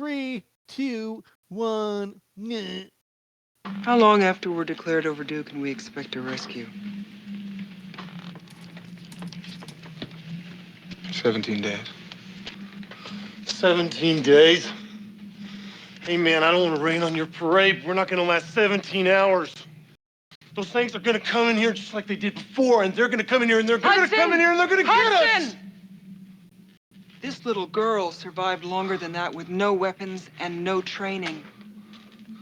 3, 2, 1. How long after we're declared overdue can we expect a rescue? 17 days. 17 days? Hey, man, I don't want to rain on your parade. We're not going to last 17 hours. Those things are going to come in here just like they did before, and they're going to come in here, and they're going to come in here, and they're going to get us! This little girl survived longer than that with no weapons and no training.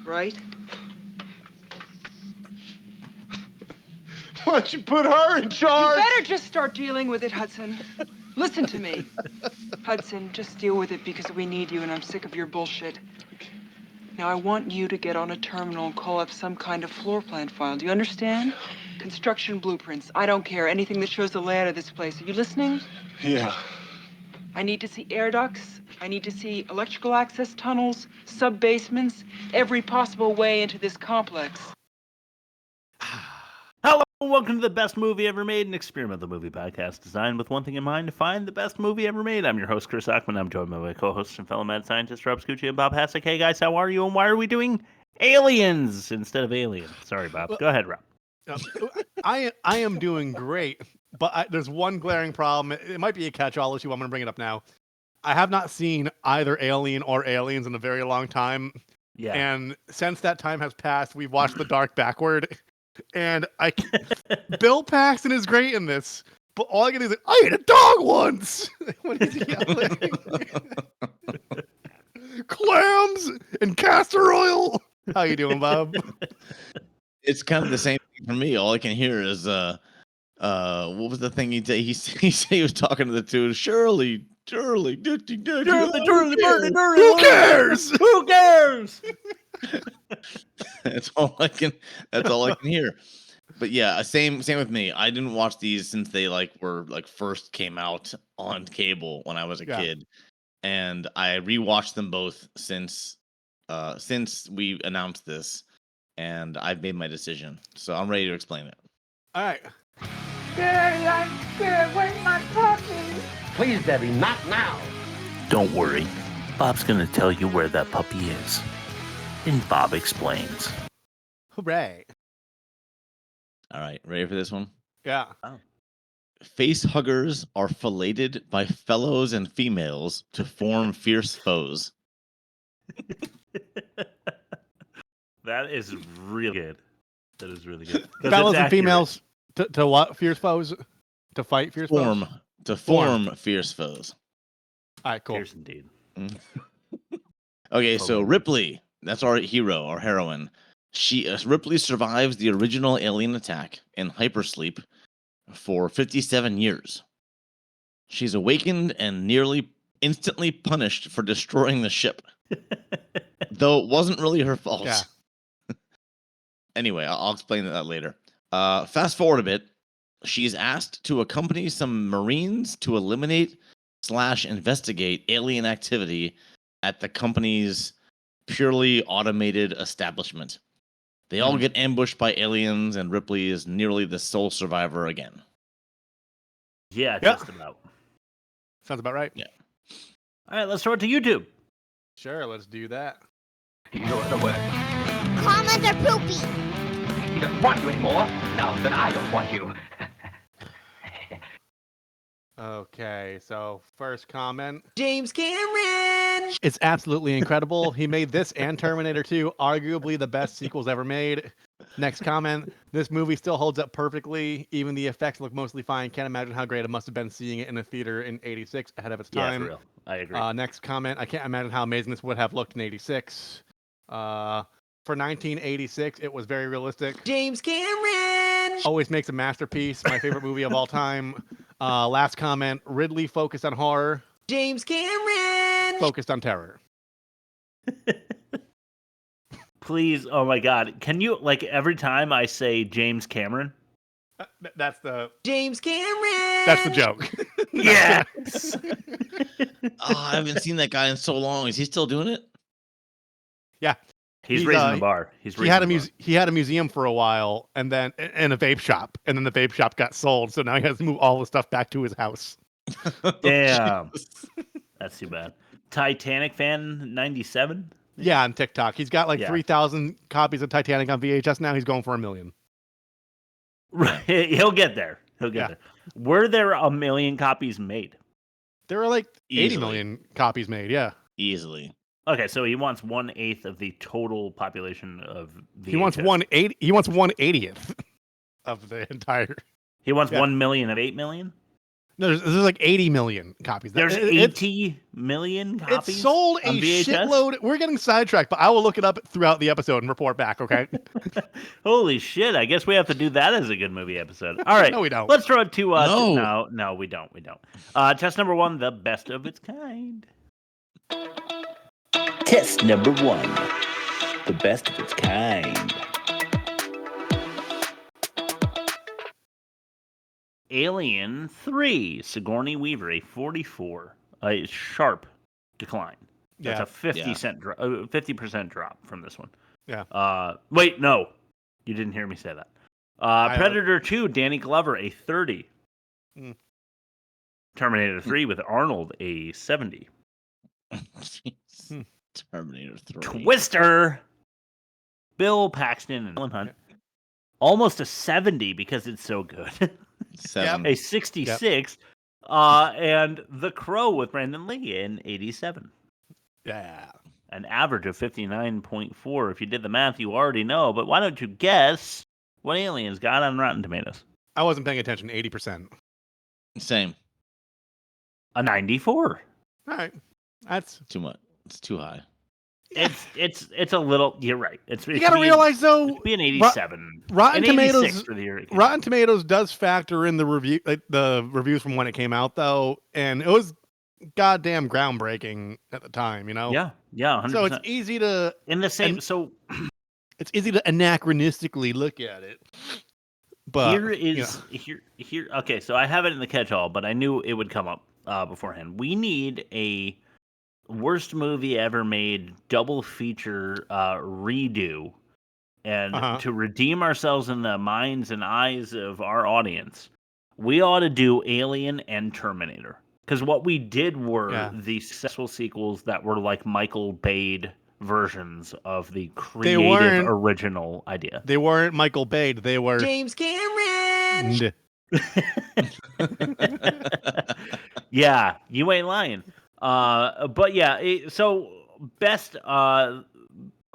Right? Why don't you put her in charge? You better just start dealing with it, Hudson. Listen to me. Hudson, just deal with it because we need you and I'm sick of your bullshit. Now, I want you to get on a terminal and call up some kind of floor plan file. Do you understand? Construction blueprints. I don't care. Anything that shows the layout of this place. Are you listening? Yeah. I need to see air ducts. I need to see electrical access tunnels, sub-basements, every possible way into this complex. Hello, welcome to the best movie ever made, an experimental movie podcast designed with one thing in mind, to find the best movie ever made. I'm your host, Chris Ackman. I'm joined by my co-hosts and fellow mad scientists, Rob Scucci and Bob Hasek. Hey guys, how are you? And why are we doing aliens instead of aliens? Sorry, Bob. Go ahead, Rob. I am doing great, but there's one glaring problem. It might be a catch-all issue. I'm going to bring it up now. I have not seen either Alien or Aliens in a very long time. Yeah. And since that time has passed, we've watched The Dark backward. And Bill Paxton is great in this, but all I can do is like, I ate a dog once. When he's yelling, clams and castor oil. How you doing, Bob? It's kind of the same thing for me. All I can hear is what was the thing he said? He was talking to the two. Shirley, Who cares? Who cares? That's all I can hear. But yeah, same with me. I didn't watch these since they first came out on cable when I was a kid. And I rewatched them both since we announced this, and I've made my decision. So I'm ready to explain it. All right. Where's my puppy? Please, Debbie, not now. Don't worry. Bob's going to tell you where that puppy is. And Bob explains. Hooray. All right, ready for this one? Yeah. Oh. Facehuggers are fellated by fellows and females to form fierce foes. That is really good. That is really good. Fellows and females to what? Fierce foes? To fight fierce foes? To form fierce foes. All right, cool. Fierce indeed. Okay, so Ripley, that's our hero, our heroine. Ripley survives the original alien attack in hypersleep for 57 years. She's awakened and nearly instantly punished for destroying the ship. Though it wasn't really her fault. Yeah. Anyway, I'll explain that later. Fast forward a bit. She's asked to accompany some Marines to eliminate/investigate alien activity at the company's purely automated establishment. They all get ambushed by aliens, and Ripley is nearly the sole survivor again. Yeah, just about. Sounds about right. Yeah. All right, let's throw it to YouTube. Sure, let's do that. You're the worst. Comments are poopy. He doesn't want you anymore. Now that I don't want you. Okay, so first comment. James Cameron! It's absolutely incredible. He made this and Terminator 2 arguably the best sequels ever made. Next comment. This movie still holds up perfectly. Even the effects look mostly fine. Can't imagine how great it must have been seeing it in a theater in 86 ahead of its time. Yeah, for real. I agree. Next comment. I can't imagine how amazing this would have looked in 86. For 1986, it was very realistic. James Cameron! Always makes a masterpiece. My favorite movie of all time. Last comment. Ridley focused on horror. James Cameron! Focused on terror. Please, oh my God. Can you, every time I say James Cameron? That's the... James Cameron! That's the joke. Yes! I haven't seen that guy in so long. Is he still doing it? Yeah. He's raising the bar. He had a museum for a while, and then a vape shop, and then the vape shop got sold. So now he has to move all the stuff back to his house. Damn, that's too bad. Titanic fan 97. Yeah, on TikTok. He's got like Yeah. 3,000 copies of Titanic on VHS now. He's going for 1 million. Right. He'll get there. Yeah. There. Were there 1 million copies made? There are like 80 Easily. million copies made. Yeah. Easily. Okay, so he wants 1/8 of the total population of VHS. He wants 1/80. He wants 1/80th of the entire. He wants Yeah. 1 million of 8 million? No, there's like 80 million copies. There's It- 80 million copies. It's sold a on VHS? shitload. We're getting sidetracked, but I will look it up throughout the episode and report back. Okay. Holy shit! I guess we have to do that as a good movie episode. All right, No, we don't. Let's throw it to No. no, we don't. Test number 1, the best of its kind. Test number 1, the best of its kind. Alien 3, Sigourney Weaver, a 44, a sharp decline. That's Yeah. a 50% drop from this one. Yeah. Wait, no, you didn't hear me say that. Predator 2, Danny Glover, a 30. Mm. Terminator 3 with Arnold, a 70. Terminator 3. Twister, Bill Paxton and Helen Hunt, almost a 70 because it's so good. 7. A 66. And The Crow with Brandon Lee in 87. Yeah. An average of 59.4. If you did the math, you already know. But why don't you guess what Aliens got on Rotten Tomatoes? I wasn't paying attention. 80%. Same. A 94. All right. That's. Too much. It's too high. It's a little. You're right. You got to realize though. It'd be an 87. Rotten an 86 Tomatoes. for the year. Rotten Tomatoes does factor in the reviews from when it came out though, and it was goddamn groundbreaking at the time. You know. Yeah. 100%. So it's easy to in the same. So it's easy to anachronistically look at it. But here is here. Okay, so I have it in the catch-all, but I knew it would come up beforehand. We need a worst movie ever made double feature redo, and to redeem ourselves in the minds and eyes of our audience, we ought to do Alien and Terminator. Because what we did were the successful sequels that were like Michael Bay versions of the creative original idea. They weren't Michael Bay. They were James Cameron. Yeah, you ain't lying. But yeah, so best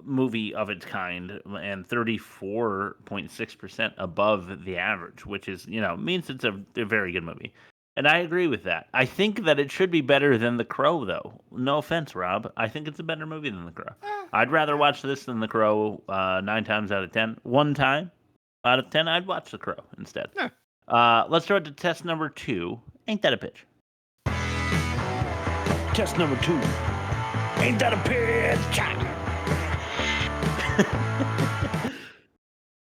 movie of its kind and 34.6% above the average, which is, means it's a very good movie. And I agree with that. I think that it should be better than The Crow, though. No offense, Rob. I think it's a better movie than The Crow. I'd rather watch this than The Crow 9 times out of 10. 1 time out of 10, I'd watch The Crow instead. Yeah. Let's throw it to test number 2. Ain't that a bitch? Test number 2. Ain't that a bitch?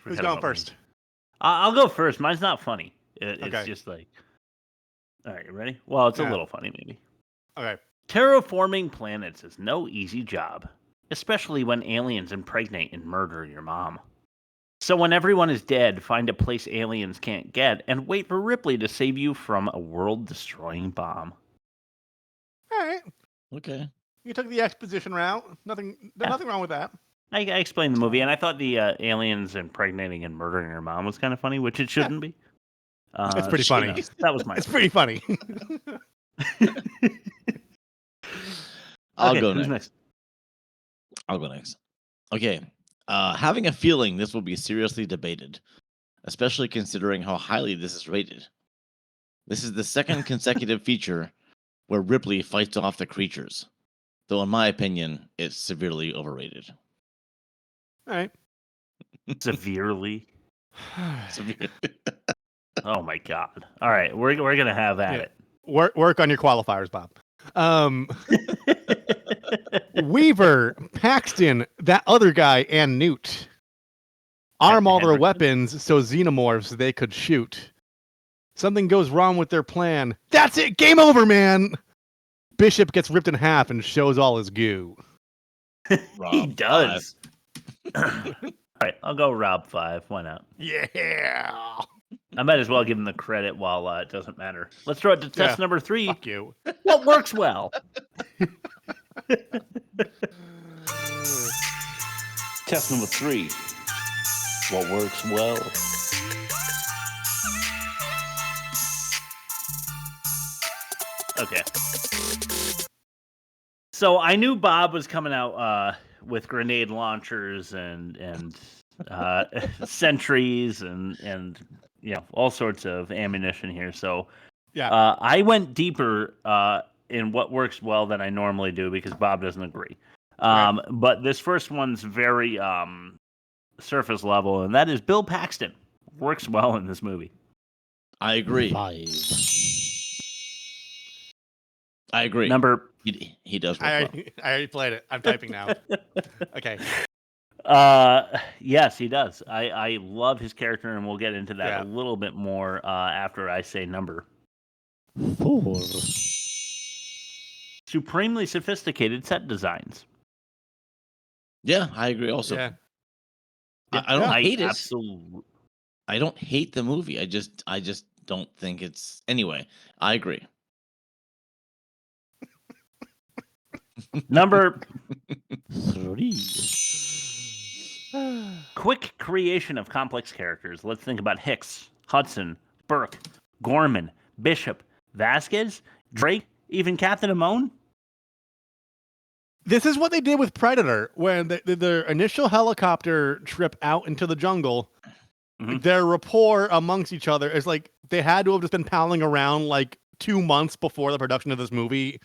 Who's going first? I'll go first. Mine's not funny. It's Okay. just like... All right, you ready? Well, it's a little funny, maybe. Okay. Terraforming planets is no easy job, especially when aliens impregnate and murder your mom. So when everyone is dead, find a place aliens can't get and wait for Ripley to save you from a world-destroying bomb. All right. Okay. You took the exposition route. Nothing wrong with that. I explained the movie, and I thought the aliens impregnating and murdering her mom was kind of funny, which it shouldn't be. It's pretty funny. That was my. It's pretty funny. I'll Okay, go who's next. I'll go next. Okay. Having a feeling this will be seriously debated, especially considering how highly this is rated. This is the second consecutive feature where Ripley fights off the creatures, though in my opinion, it's severely overrated. All right. Severely. Severely. Oh my god! All right, we're gonna have at it. Work on your qualifiers, Bob. Weaver, Paxton, that other guy, and Newt arm all their weapons so xenomorphs they could shoot. Something goes wrong with their plan. That's it. Game over, man. Bishop gets ripped in half and shows all his goo. He does. All right, I'll go Rob 5. Why not? Yeah. I might as well give him the credit while it doesn't matter. Let's throw it to test number 3. Fuck you. What works well? Test number 3. What works well? Okay. So I knew Bob was coming out with grenade launchers and sentries and all sorts of ammunition here. So Yeah. I went deeper in what works well than I normally do because Bob doesn't agree. But this first one's very surface level, and that is Bill Paxton. Works well in this movie. I agree. 5. I agree. Number He does work I well. already played it. I'm typing now. Okay. yes, he does. I love his character, and we'll get into that a little bit more after I say number. 4. Supremely sophisticated set designs. Yeah, I agree also. Yeah. I don't hate it. Absolutely. I don't hate the movie. I just don't think it's anyway. I agree. Number 3. quick creation of complex characters. Let's think about Hicks, Hudson, Burke, Gorman, Bishop, Vasquez, Drake, even Captain Amon. This is what they did with Predator when their initial helicopter trip out into the jungle. Mhm. Their rapport amongst each other is like they had to have just been palling around like 2 months before the production of this movie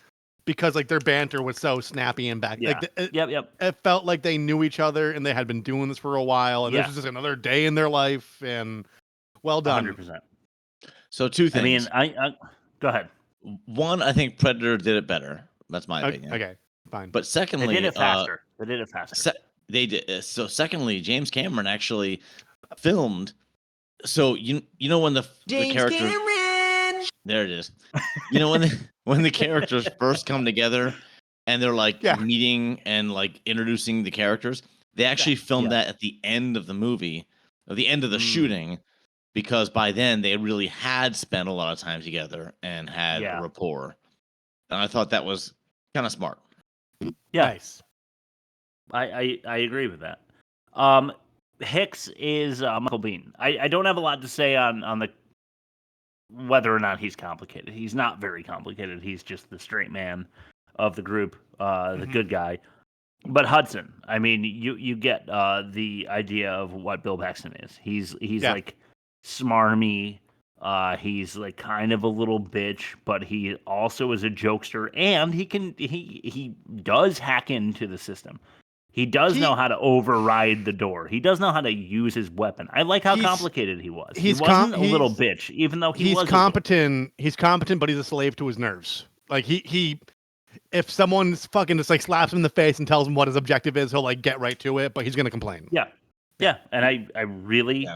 because like their banter was so snappy and back. Yeah. Like, Yep. it felt like they knew each other and they had been doing this for a while. And Yeah. this was just another day in their life. And well done. 100%. So 2 things. I mean, I go ahead. One, I think Predator did it better. That's my opinion. Okay, fine. But secondly, They did it faster. They did. So secondly, James Cameron actually filmed. So you know when the characters. Cameron! There it is. You know when the characters first come together and they're like meeting and like introducing the characters, they actually filmed that at the end of the movie, at the end of the shooting, because by then they really had spent a lot of time together and had a rapport. And I thought that was kind of smart. Yeah. Nice. I agree with that. Hicks is Michael Biehn. I don't have a lot to say on the whether or not he's complicated. He's not very complicated. He's just the straight man of the group, the good guy. But Hudson, I mean, you get the idea of what Bill Paxton is. He's like smarmy. He's like kind of a little bitch, but he also is a jokester, and he does hack into the system. He does know how to override the door. He does know how to use his weapon. I like how complicated he was. He wasn't a little bitch, even though he's competent. He's competent, but he's a slave to his nerves. Like he if someone's fucking just like slaps him in the face and tells him what his objective is, he'll like get right to it, but he's gonna complain. Yeah. And I really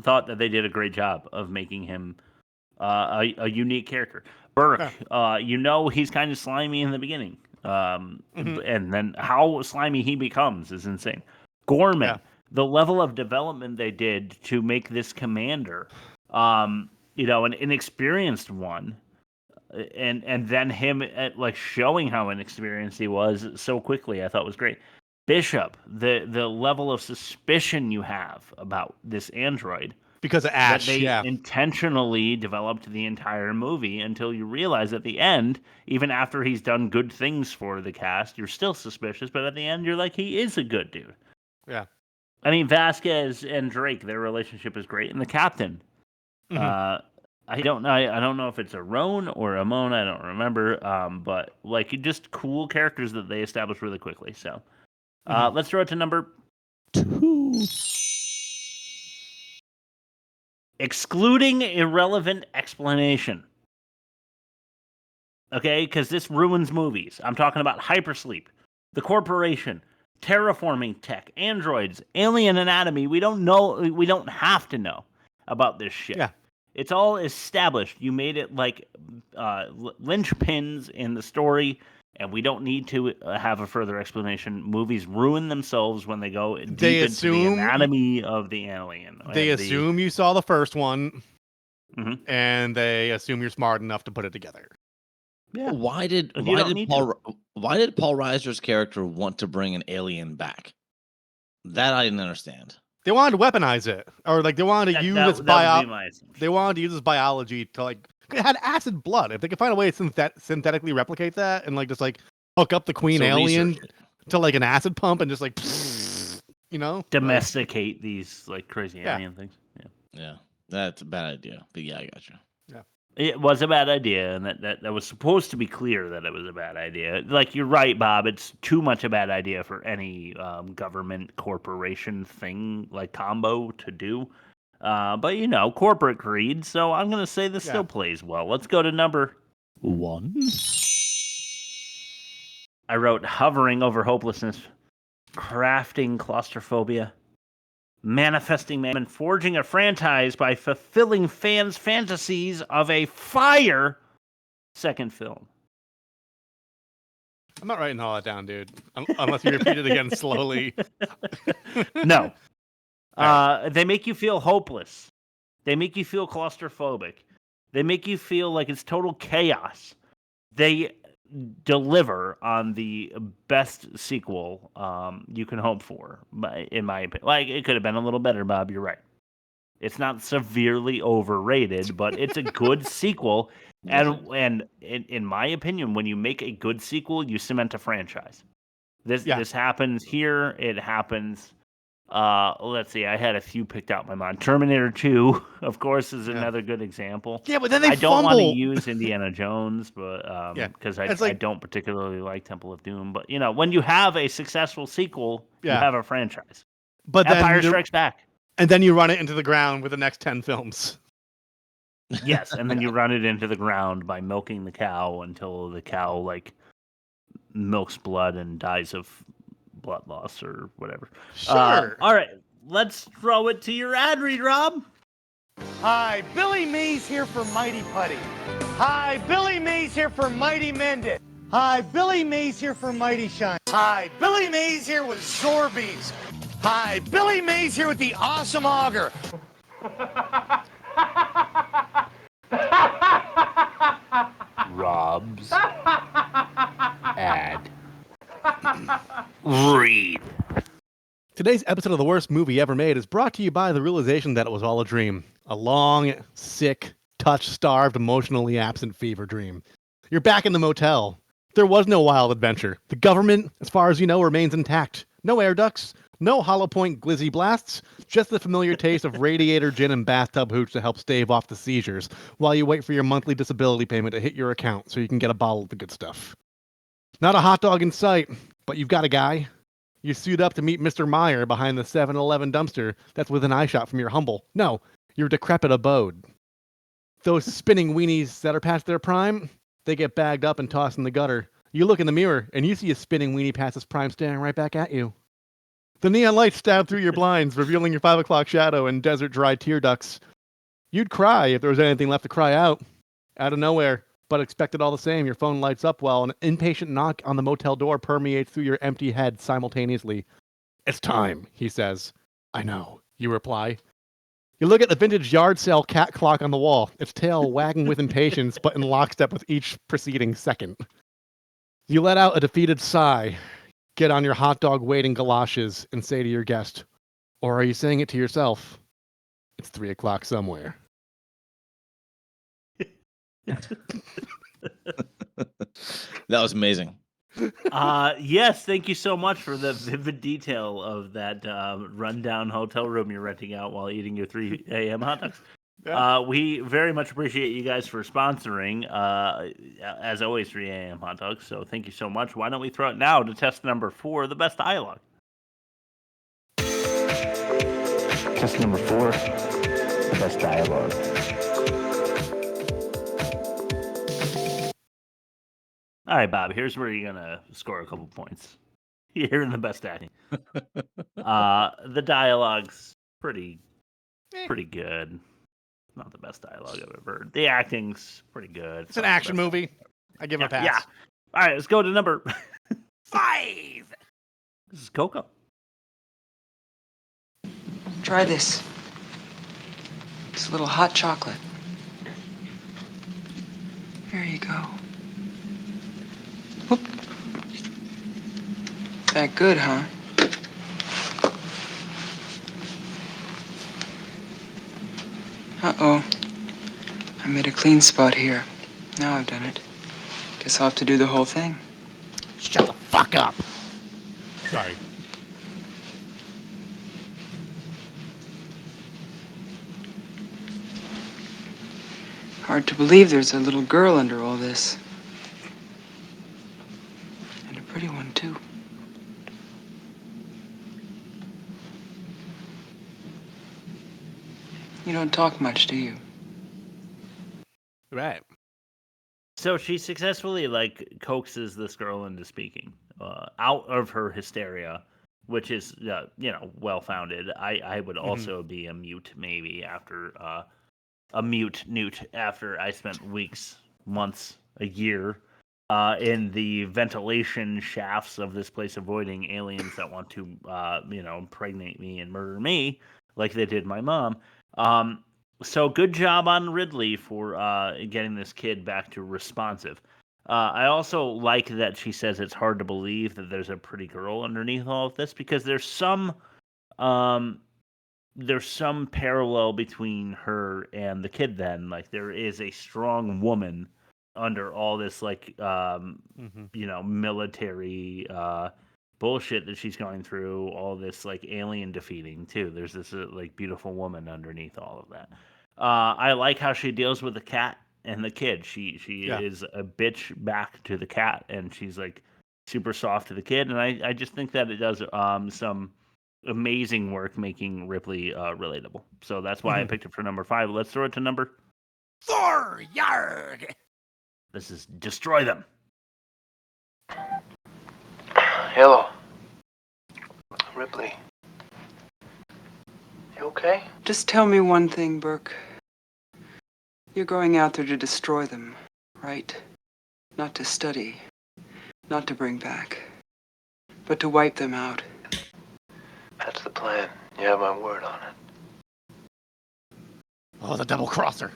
thought that they did a great job of making him a unique character. Burke, he's kind of slimy in the beginning. And then how slimy he becomes is insane. Gorman, the level of development they did to make this commander, an inexperienced one, and then him like showing how inexperienced he was so quickly, I thought was great. Bishop, the level of suspicion you have about this android. Because of Ash, that they intentionally developed the entire movie until you realize at the end, even after he's done good things for the cast, you're still suspicious, but at the end, you're like, he is a good dude. Yeah. I mean, Vasquez and Drake, their relationship is great. And the captain, I don't know if it's a Roan or a Mon, I don't remember, but like just cool characters that they established really quickly. So let's throw it to number 2. Excluding irrelevant explanation. Okay, because this ruins movies. I'm talking about hypersleep, the corporation, terraforming tech, androids, alien anatomy. We don't know. We don't have to know about this shit. Yeah. It's all established. You made it like linchpins in the story, and we don't need to have a further explanation. Movies ruin themselves when they go deep into the anatomy of the alien. They assume you saw the first one, and they assume you're smart enough to put it together. Yeah. Why Why did Paul Reiser's character want to bring an alien back? That I didn't understand. They wanted to weaponize it, or like they wanted to use its That would be my assumption. They wanted to use its biology to like. It had acid blood. If they could find a way to synthetically replicate that and like just like hook up the queen alien to like an acid pump and just like, you know, domesticate these like crazy alien things. Yeah, that's a bad idea. But yeah, I got you. Yeah, it was a bad idea, and that was supposed to be clear that it was a bad idea. Like you're right, Bob. It's too much a bad idea for any government corporation thing like combo to do. But you know, corporate greed. So I'm gonna say this still plays well. Let's go to number 1. I wrote hovering over hopelessness, crafting claustrophobia, manifesting man, and forging a franchise by fulfilling fans' fantasies of a fire second film. I'm not writing all that down, dude. Unless you repeat it again slowly. No. They make you feel hopeless. They make you feel claustrophobic. They make you feel like it's total chaos. They deliver on the best sequel you can hope for, in my opinion. Like, it could have been a little better, Bob. You're right. It's not severely overrated, but it's a good sequel. And in my opinion, when you make a good sequel, you cement a franchise. This happens here. It happens. Let's see. I had a few picked out in my mind. Terminator 2, of course, is another good example. Yeah, but then I don't want to use Indiana Jones, but because I don't particularly like Temple of Doom. But you know, when you have a successful sequel, you have a franchise. But Empire Strikes Back. And then you run it into the ground with the next 10 films. Yes, and then you run it into the ground by milking the cow until the cow like milks blood and dies of blood loss or whatever. Sure. All right, let's throw it to your ad read, Rob. Hi, Billy Mays here for Mighty Putty. Hi, Billy Mays here for Mighty Mendit. Hi, Billy Mays here for Mighty Shine. Hi, Billy Mays here with Sorbies. Hi, Billy Mays here with the Awesome Auger. Rob's ad read. Today's episode of The Worst Movie Ever Made is brought to you by the realization that it was all a dream. A long, sick, touch-starved, emotionally absent fever dream. You're back in the motel. There was no wild adventure. The government, as far as you know, remains intact. No air ducts, no hollow point glizzy blasts, just the familiar taste of radiator gin and bathtub hooch to help stave off the seizures while you wait for your monthly disability payment to hit your account so you can get a bottle of the good stuff. Not a hot dog in sight, but you've got a guy. You suit up to meet Mr. Meyer behind the 7-Eleven dumpster that's within eyeshot from your humble, no, your decrepit abode. Those spinning weenies that are past their prime, they get bagged up and tossed in the gutter. You look in the mirror, and you see a spinning weenie past his prime staring right back at you. The neon lights stab through your blinds, revealing your 5 o'clock shadow and desert-dry tear ducts. You'd cry if there was anything left to cry out of nowhere, but expect it all the same. Your phone lights up while an impatient knock on the motel door permeates through your empty head simultaneously. It's time, he says. I know, you reply. You look at the vintage yard sale cat clock on the wall, its tail wagging with impatience, but in lockstep with each preceding second. You let out a defeated sigh, get on your hot dog waiting galoshes, and say to your guest, or are you saying it to yourself? It's 3 o'clock somewhere. That was amazing. Yes, thank you so much for the vivid detail of that rundown hotel room you're renting out while eating your 3 a.m. hot dogs. Yeah. We very much appreciate you guys for sponsoring, as always, 3 a.m. hot dogs. So thank you so much. Why don't we throw it now to test number 4, the best dialogue. Test number 4, the best dialogue. All right, Bob, here's where you're going to score a couple points. You're in the best acting. The dialogue's pretty good. Not the best dialogue I've ever heard. The acting's pretty good. It's an action movie. I give it a pass. Yeah. All right, let's go to number 5. This is Coco. Try this. It's a little hot chocolate. Here you go. Whoop. That good, huh? Uh-oh. I made a clean spot here. Now I've done it. Guess I'll have to do the whole thing. Shut the fuck up. Sorry. Hard to believe there's a little girl under all this. And a pretty one, too. You don't talk much, do you? Right. So she successfully coaxes this girl into speaking out of her hysteria, which is well founded. I would also be a mute maybe after a mute Newt after I spent weeks, months, a year in the ventilation shafts of this place, avoiding aliens that want to impregnate me and murder me like they did my mom. So good job on Ridley for getting this kid back to responsive. I also like that she says it's hard to believe that there's a pretty girl underneath all of this, because there's some parallel between her and the kid. Then, there is a strong woman under all this military bullshit that she's going through, all this alien defeating too. There's this beautiful woman underneath all of that. I like how she deals with the cat and the kid. She is a bitch back to the cat, and she's super soft to the kid. And I just think that it does some amazing work making Ripley relatable. So that's why I picked it for number 5. Let's throw it to number 4. Yarg. This is Destroy Them. Hello. Ripley. You okay? Just tell me one thing, Burke. You're going out there to destroy them, right? Not to study, not to bring back, but to wipe them out. That's the plan. You have my word on it. Oh, the double crosser.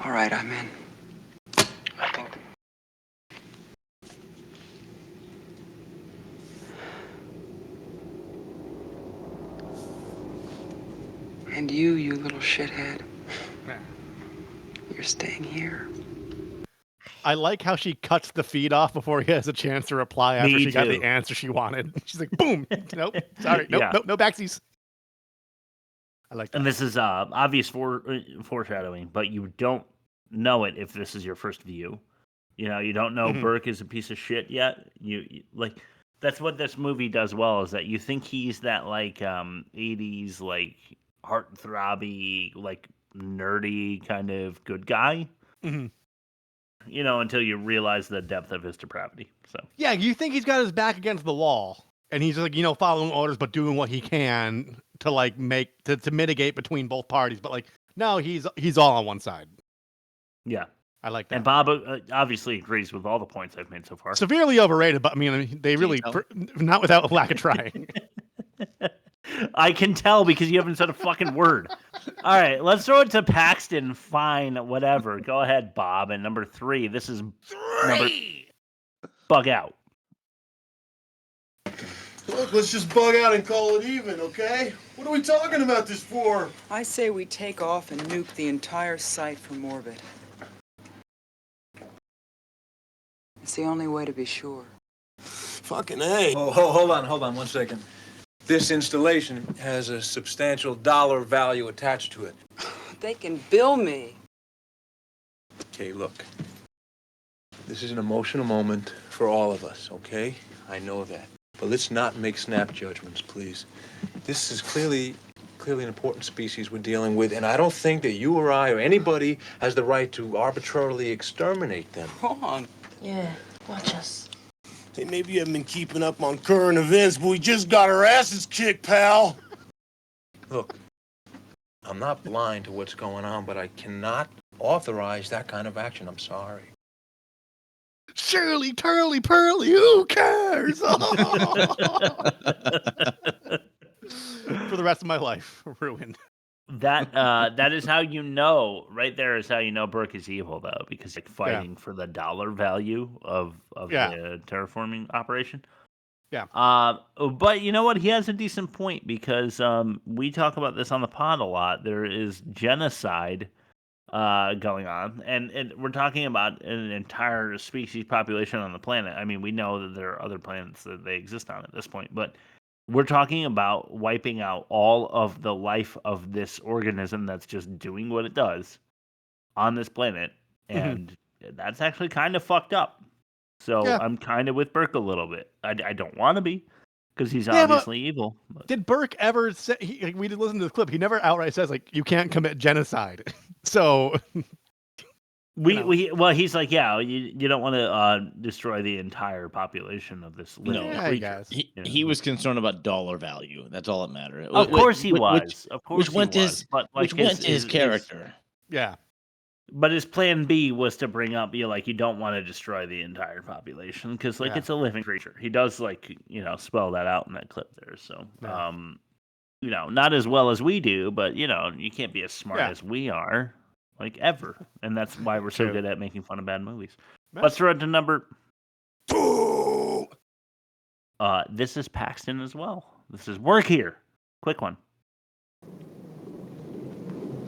All right, I'm in. I think... And you little shithead. You're staying here. I like how she cuts the feed off before he has a chance to reply after she got the answer she wanted. She's like, boom. Nope. Sorry. Nope. No backsies. I like that. And this is obvious foreshadowing, but you don't know it if this is your first view. You don't know Burke is a piece of shit yet. You that's what this movie does well, is that you think he's that 80s heartthrobby, nerdy kind of good guy. Until you realize the depth of his depravity. So yeah, you think he's got his back against the wall, and he's following orders but doing what he can to to mitigate between both parties. But no, he's all on one side. Yeah, I like that. And Bob obviously agrees with all the points I've made so far. Severely overrated, but I mean, they really not without lack of trying. I can tell because you haven't said a fucking word. All right, let's throw it to Paxton. Fine, whatever. Go ahead, Bob. And number 3, this is 3. Bug Out. Look, let's just bug out and call it even, okay? What are we talking about this for? I say we take off and nuke the entire site from orbit. It's the only way to be sure. Fucking A. Oh, hold on 1 second. This installation has a substantial dollar value attached to it. They can bill me. Okay, look. This is an emotional moment for all of us, okay? I know that. But let's not make snap judgments, please. This is clearly an important species we're dealing with, and I don't think that you or I or anybody has the right to arbitrarily exterminate them. Wrong. Yeah, watch us. Hey, maybe you haven't been keeping up on current events, but we just got our asses kicked, pal. Look, I'm not blind to what's going on, but I cannot authorize that kind of action. I'm sorry. Shirley, Turley, Pearly, who cares? For the rest of my life, ruined. That is how right there is how you know Burke is evil, though, because fighting for the dollar value of the terraforming operation. Yeah. But you know what? He has a decent point because we talk about this on the pod a lot. There is genocide going on, and we're talking about an entire species population on the planet. I mean, we know that there are other planets that they exist on at this point, but we're talking about wiping out all of the life of this organism that's just doing what it does on this planet, and that's actually kind of fucked up. So Yeah. I'm kind of with Burke a little bit. I don't want to be, because he's Yeah, but obviously evil. But did Burke ever say? We did listen to the clip. He never outright says like you can't commit genocide. So well, he's like, yeah, you don't want to destroy the entire population of this living Yeah, I creature. guess. He was concerned about dollar value. That's all that mattered. Of course he was. Which, Of course which went he to was. his, But like which went to his character. Yeah. But his plan B was to bring up, you don't want to destroy the entire population because, Yeah. it's a living creature. He does, spell that out in that clip there. So, Yeah. not as well as we do, but, you can't be as smart Yeah. as we are, ever. And that's why we're so True. good at making fun of bad movies. Yeah. Let's throw it to number 2. This is Paxton as well. This is Work Here. Quick one.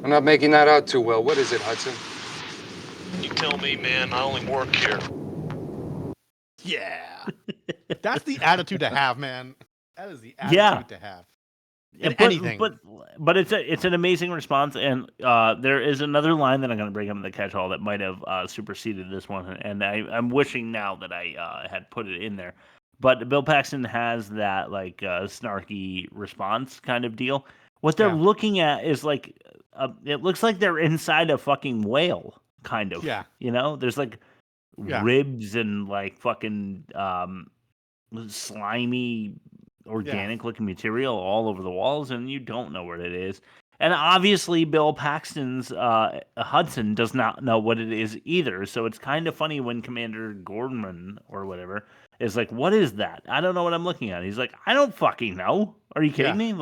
I'm not making that out too well. What is it, Hudson? You tell me, man. I only work here. Yeah. That's the attitude to have, man. That is the attitude to have. In anything. But it's an amazing response, and there is another line that I'm going to bring up in the catch-all that might have superseded this one, and I'm wishing now that I had put it in there. But Bill Paxton has that snarky response kind of deal. What they're looking at is it looks like they're inside a fucking whale, kind of. Yeah. There's ribs and fucking slimy organic looking material all over the walls, and you don't know what it is. And obviously Bill Paxton's Hudson does not know what it is either. So it's kind of funny when Commander Gorman or whatever is like, what is that? I don't know what I'm looking at. He's like, I don't fucking know. Are you kidding me?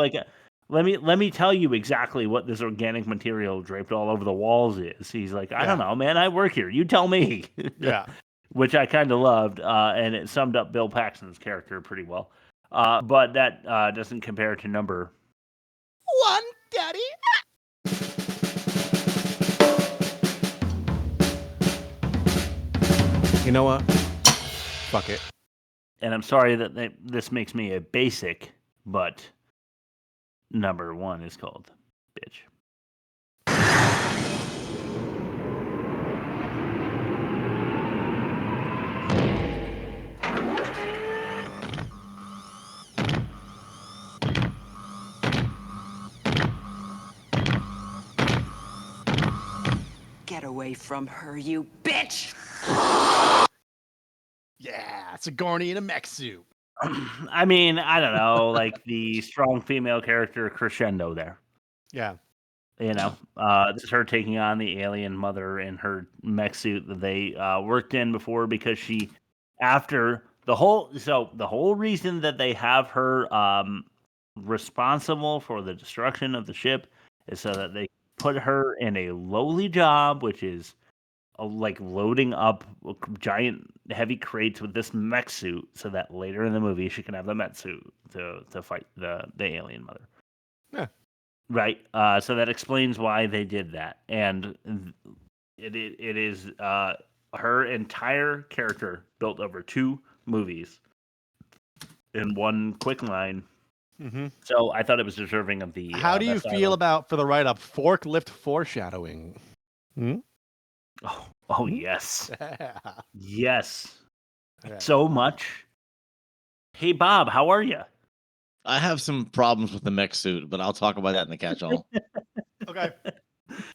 Let me tell you exactly what this organic material draped all over the walls is. He's like, I don't know, man. I work here. You tell me. Yeah. Which I kind of loved, and it summed up Bill Paxton's character pretty well. But that doesn't compare to number 1, Daddy. You know what? Fuck it. And I'm sorry that this makes me a basic, but number 1 is called Bitch. Get away from her, you bitch! Yeah, Sigourney in a mech suit. I mean, I don't know, the strong female character crescendo there. Yeah. This is her taking on the alien mother in her mech suit that they worked in before because the whole reason that they have her responsible for the destruction of the ship is so that they put her in a lowly job, which is loading up giant heavy crates with this mech suit so that later in the movie she can have the mech suit to fight the alien mother. Yeah. Right. So that explains why they did that. And it is her entire character built over 2 movies in one quick line. Mm-hmm. So I thought it was deserving of the. How do you feel about, for the write-up, forklift foreshadowing? Hmm? Oh yes. Yes. Okay. So much. Hey Bob, how are you? I have some problems with the mech suit, but I'll talk about that in the catch-all. Okay.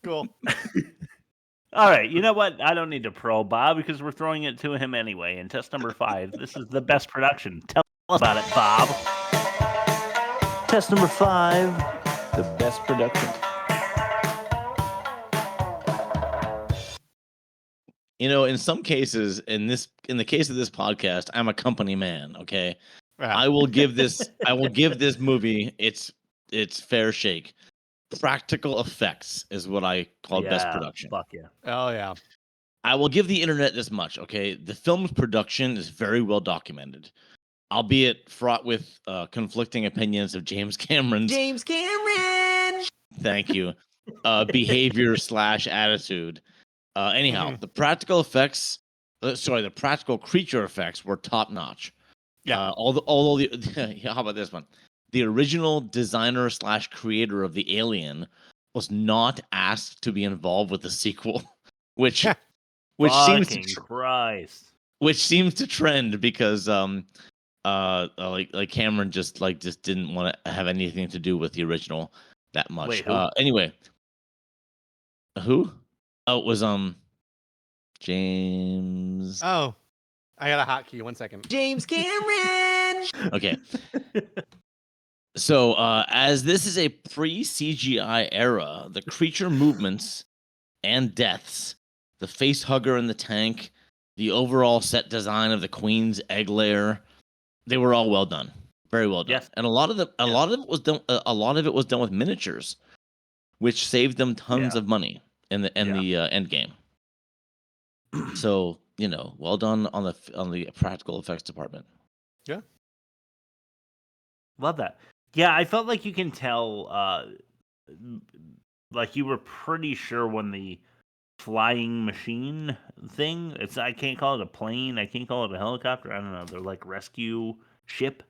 Cool. All right. You know what? I don't need to probe Bob because we're throwing it to him anyway. In test number 5, this is the best production. Tell us about it, Bob. Test number 5, the best production. In some cases, in the case of this podcast, I'm a company man. Okay, Yeah. I will give this movie its fair shake. Practical effects is what I call best production. Fuck yeah. Oh yeah. I will give the internet this much. Okay, the film's production is very well documented. albeit fraught with conflicting opinions of James Cameron's. James Cameron! Thank you. Behavior / attitude. Anyhow, the practical effects, the practical creature effects were top notch. Yeah. Although how about this one? The original designer / creator of the alien was not asked to be involved with the sequel, which Fucking Christ. Which seems to trend because like Cameron just didn't want to have anything to do with the original that much. Wait, who? Anyway, who? Oh, it was James. Oh, I got a hotkey. 1 second. James Cameron! Okay. So, as this is a pre-CGI era, the creature movements and deaths, the facehugger in the tank, the overall set design of the Queen's egg lair, they were all well done, very well done. Yes. And a lot of it was done. A lot of it was done with miniatures, which saved them tons of money in the end game. So well done on the practical effects department. Yeah. Love that. Yeah, I felt like you can tell, like you were pretty sure when the flying machine thing, I can't call it a plane, I can't call it a helicopter, I don't know, they're like rescue ship.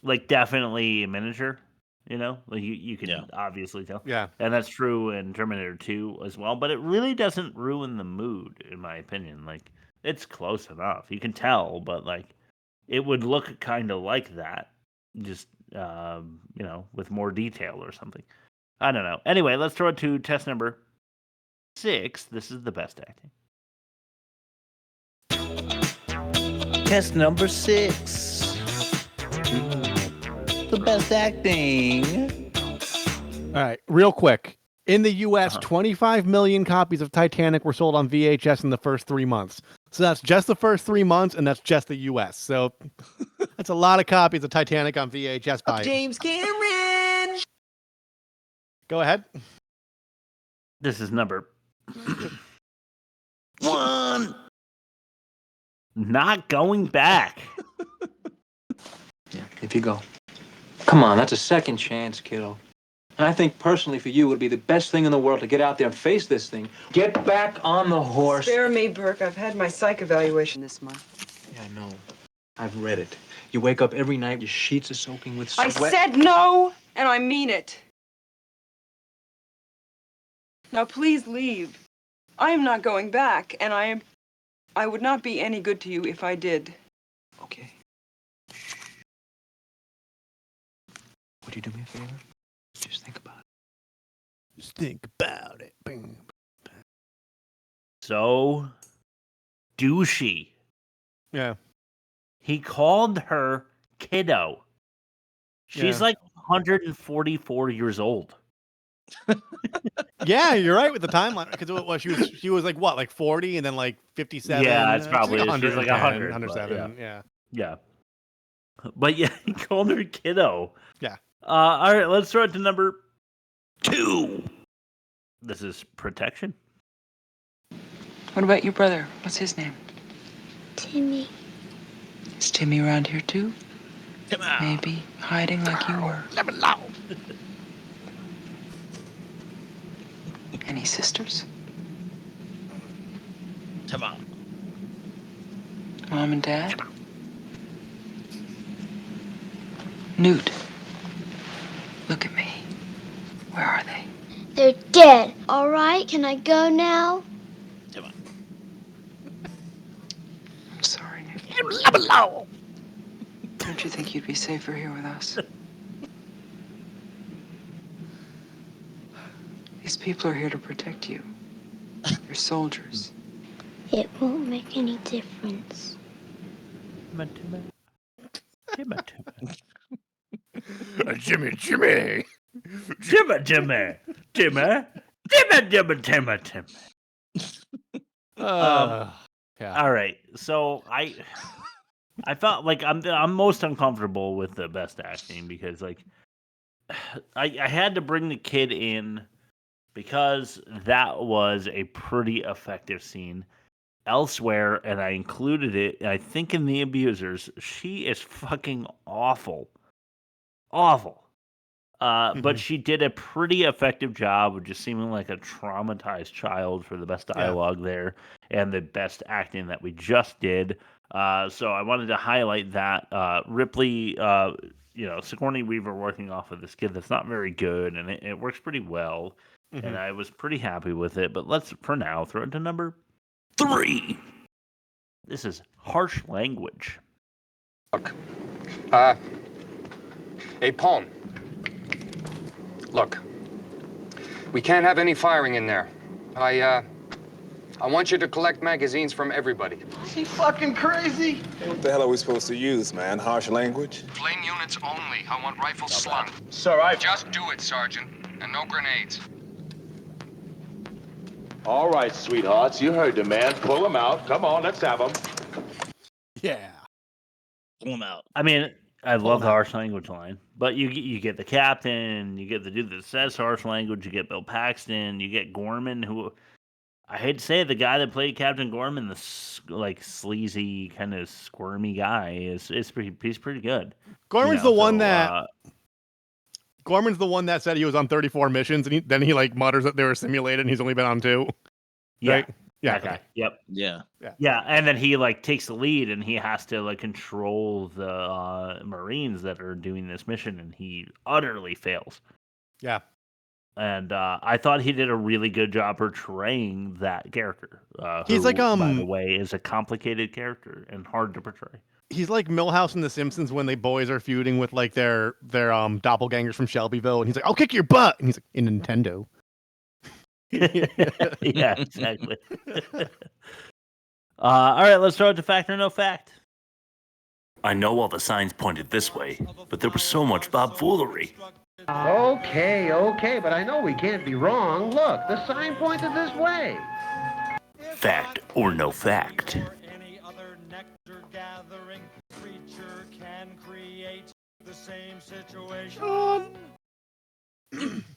Like definitely a miniature, like you can obviously tell. Yeah. And that's true in Terminator 2 as well, but it really doesn't ruin the mood, in my opinion. Like, it's close enough. You can tell, but like, it would look kind of like that. Just, with more detail or something. I don't know. Anyway, let's throw it to test number 6. This is the best acting. Test number 6. The best acting. All right, real quick. In the U.S., 25 million copies of Titanic were sold on VHS in the first 3 months. So that's just the first 3 months, and that's just the U.S. So that's a lot of copies of Titanic on VHS. By James Cameron! Go ahead. This is number 1. Not going back. Yeah, if you go. Come on, that's a second chance, kiddo. And I think personally for you, it would be the best thing in the world to get out there and face this thing. Get back on the horse. Spare me, Burke. I've had my psych evaluation this month. Yeah, I know. I've read it. You wake up every night, your sheets are soaking with sweat. I said no, and I mean it. Now please leave. I am not going back, and I would not be any good to you if I did. Okay. Would you do me a favor? Just think about it. Just think about it. Bing. So douchey. Yeah. He called her kiddo. She's like 144 years old. Yeah, you're right with the timeline because she was like what, like 40 and then like 57. Yeah, it's probably she's like 100, 107. Yeah. But yeah, he called her kiddo. Yeah. All right, let's throw it to number 2. This is protection. What about your brother? What's his name? Timmy. Is Timmy around here too? Maybe hiding like you were. Any sisters? Mom and Dad? Newt, look at me. Where are they? They're dead. All right, can I go now? I'm sorry, Newt. Don't you think you'd be safer here with us? These people are here to protect you. They're soldiers. It won't make any difference. Jimmy. Yeah. All right, so I felt like I'm most uncomfortable with the best acting because like I had to bring the kid in because that was a pretty effective scene. elsewhere, and I included it, I think, in The Abusers. She is fucking awful. Awful. But she did a pretty effective job of just seeming like a traumatized child for the best dialogue there and the best acting that we just did. So I wanted to highlight that. Ripley, Sigourney Weaver working off of this kid that's not very good, and it works pretty well. And I was pretty happy with it. But let's, for now, throw it to number 3. This is harsh language. Look, hey, Paul. Look, we can't have any firing in there. I want you to collect magazines from everybody. Is he fucking crazy? Hey, what the hell are we supposed to use, man? Harsh language? Flame units only. I want rifles slung. Sir, Just do it, Sergeant. And no grenades. All right, sweethearts, you heard the man. Pull him out. Come on, let's have him. Yeah. Pull him out. I mean, I love the harsh language line, but you get the captain, you get the dude that says harsh language, you get Bill Paxton, you get Gorman, who, I hate to say it, the guy that played Captain Gorman, the sleazy kind of squirmy guy, he's pretty good. Gorman's the one that said he was on 34 missions, and then he like mutters that they were simulated, and he's only been on 2. Yeah. Right? Yeah. Okay. Okay. Yep. Yeah. And then he like takes the lead, and he has to like control the Marines that are doing this mission, and he utterly fails. Yeah. And I thought he did a really good job portraying that character. He's who, like by the way, is a complicated character and hard to portray. He's like Milhouse in The Simpsons when they boys are feuding with like their doppelgangers from Shelbyville, and he's like, "I'll kick your butt," and he's like, "In Nintendo." Yeah, exactly. All right, let's throw it to fact or no fact. I know all the signs pointed this way, but there was so much Bob-foolery. Okay, but I know we can't be wrong. Look, the sign pointed this way. Fact or no fact? Any other nectar gathering creature can create the same situation. All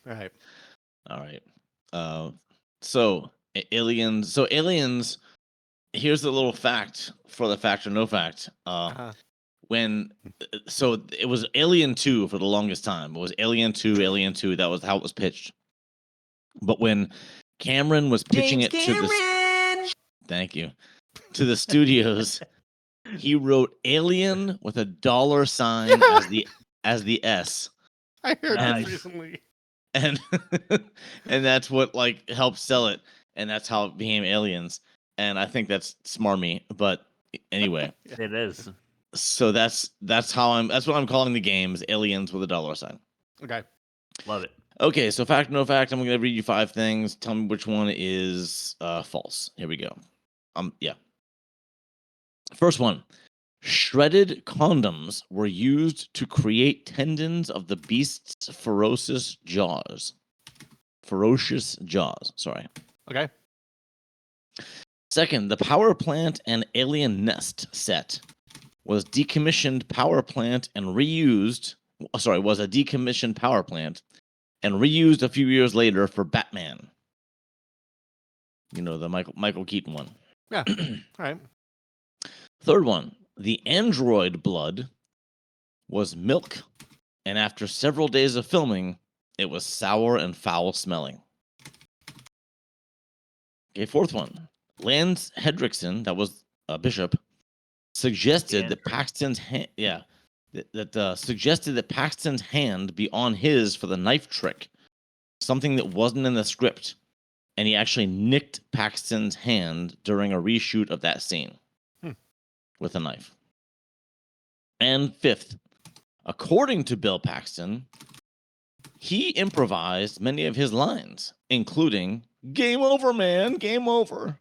right. So aliens. Here's a little fact for the fact or no fact. So it was Alien 2 for the longest time. It was Alien 2. That was how it was pitched. But when Cameron was pitching to the studios, he wrote Alien with a $sign as the S. I heard this recently. And and that's what like helped sell it, and that's how it became Aliens. And I think that's smarmy, but anyway, it is. So that's what I'm calling the game, is Aliens with a $sign. Okay, love it. Okay, so fact or no fact, I'm gonna read you 5 things. Tell me which one is false. Here we go. Yeah. First one. Shredded condoms were used to create tendons of the beast's ferocious jaws. Sorry. Okay. Second, the power plant and alien nest set was decommissioned power plant and reused. Sorry, was a decommissioned power plant and reused a few years later for Batman. You know, the Michael Keaton one. Yeah. All right. Third one. The android blood was milk, and after several days of filming, it was sour and foul smelling. Okay, fourth one. Lance Hendrickson, that was a bishop, suggested that Paxton's suggested that Paxton's hand be on his for the knife trick, something that wasn't in the script, and he actually nicked Paxton's hand during a reshoot of that scene. With a knife. And fifth, according to Bill Paxton, he improvised many of his lines, including "Game over, man, game over."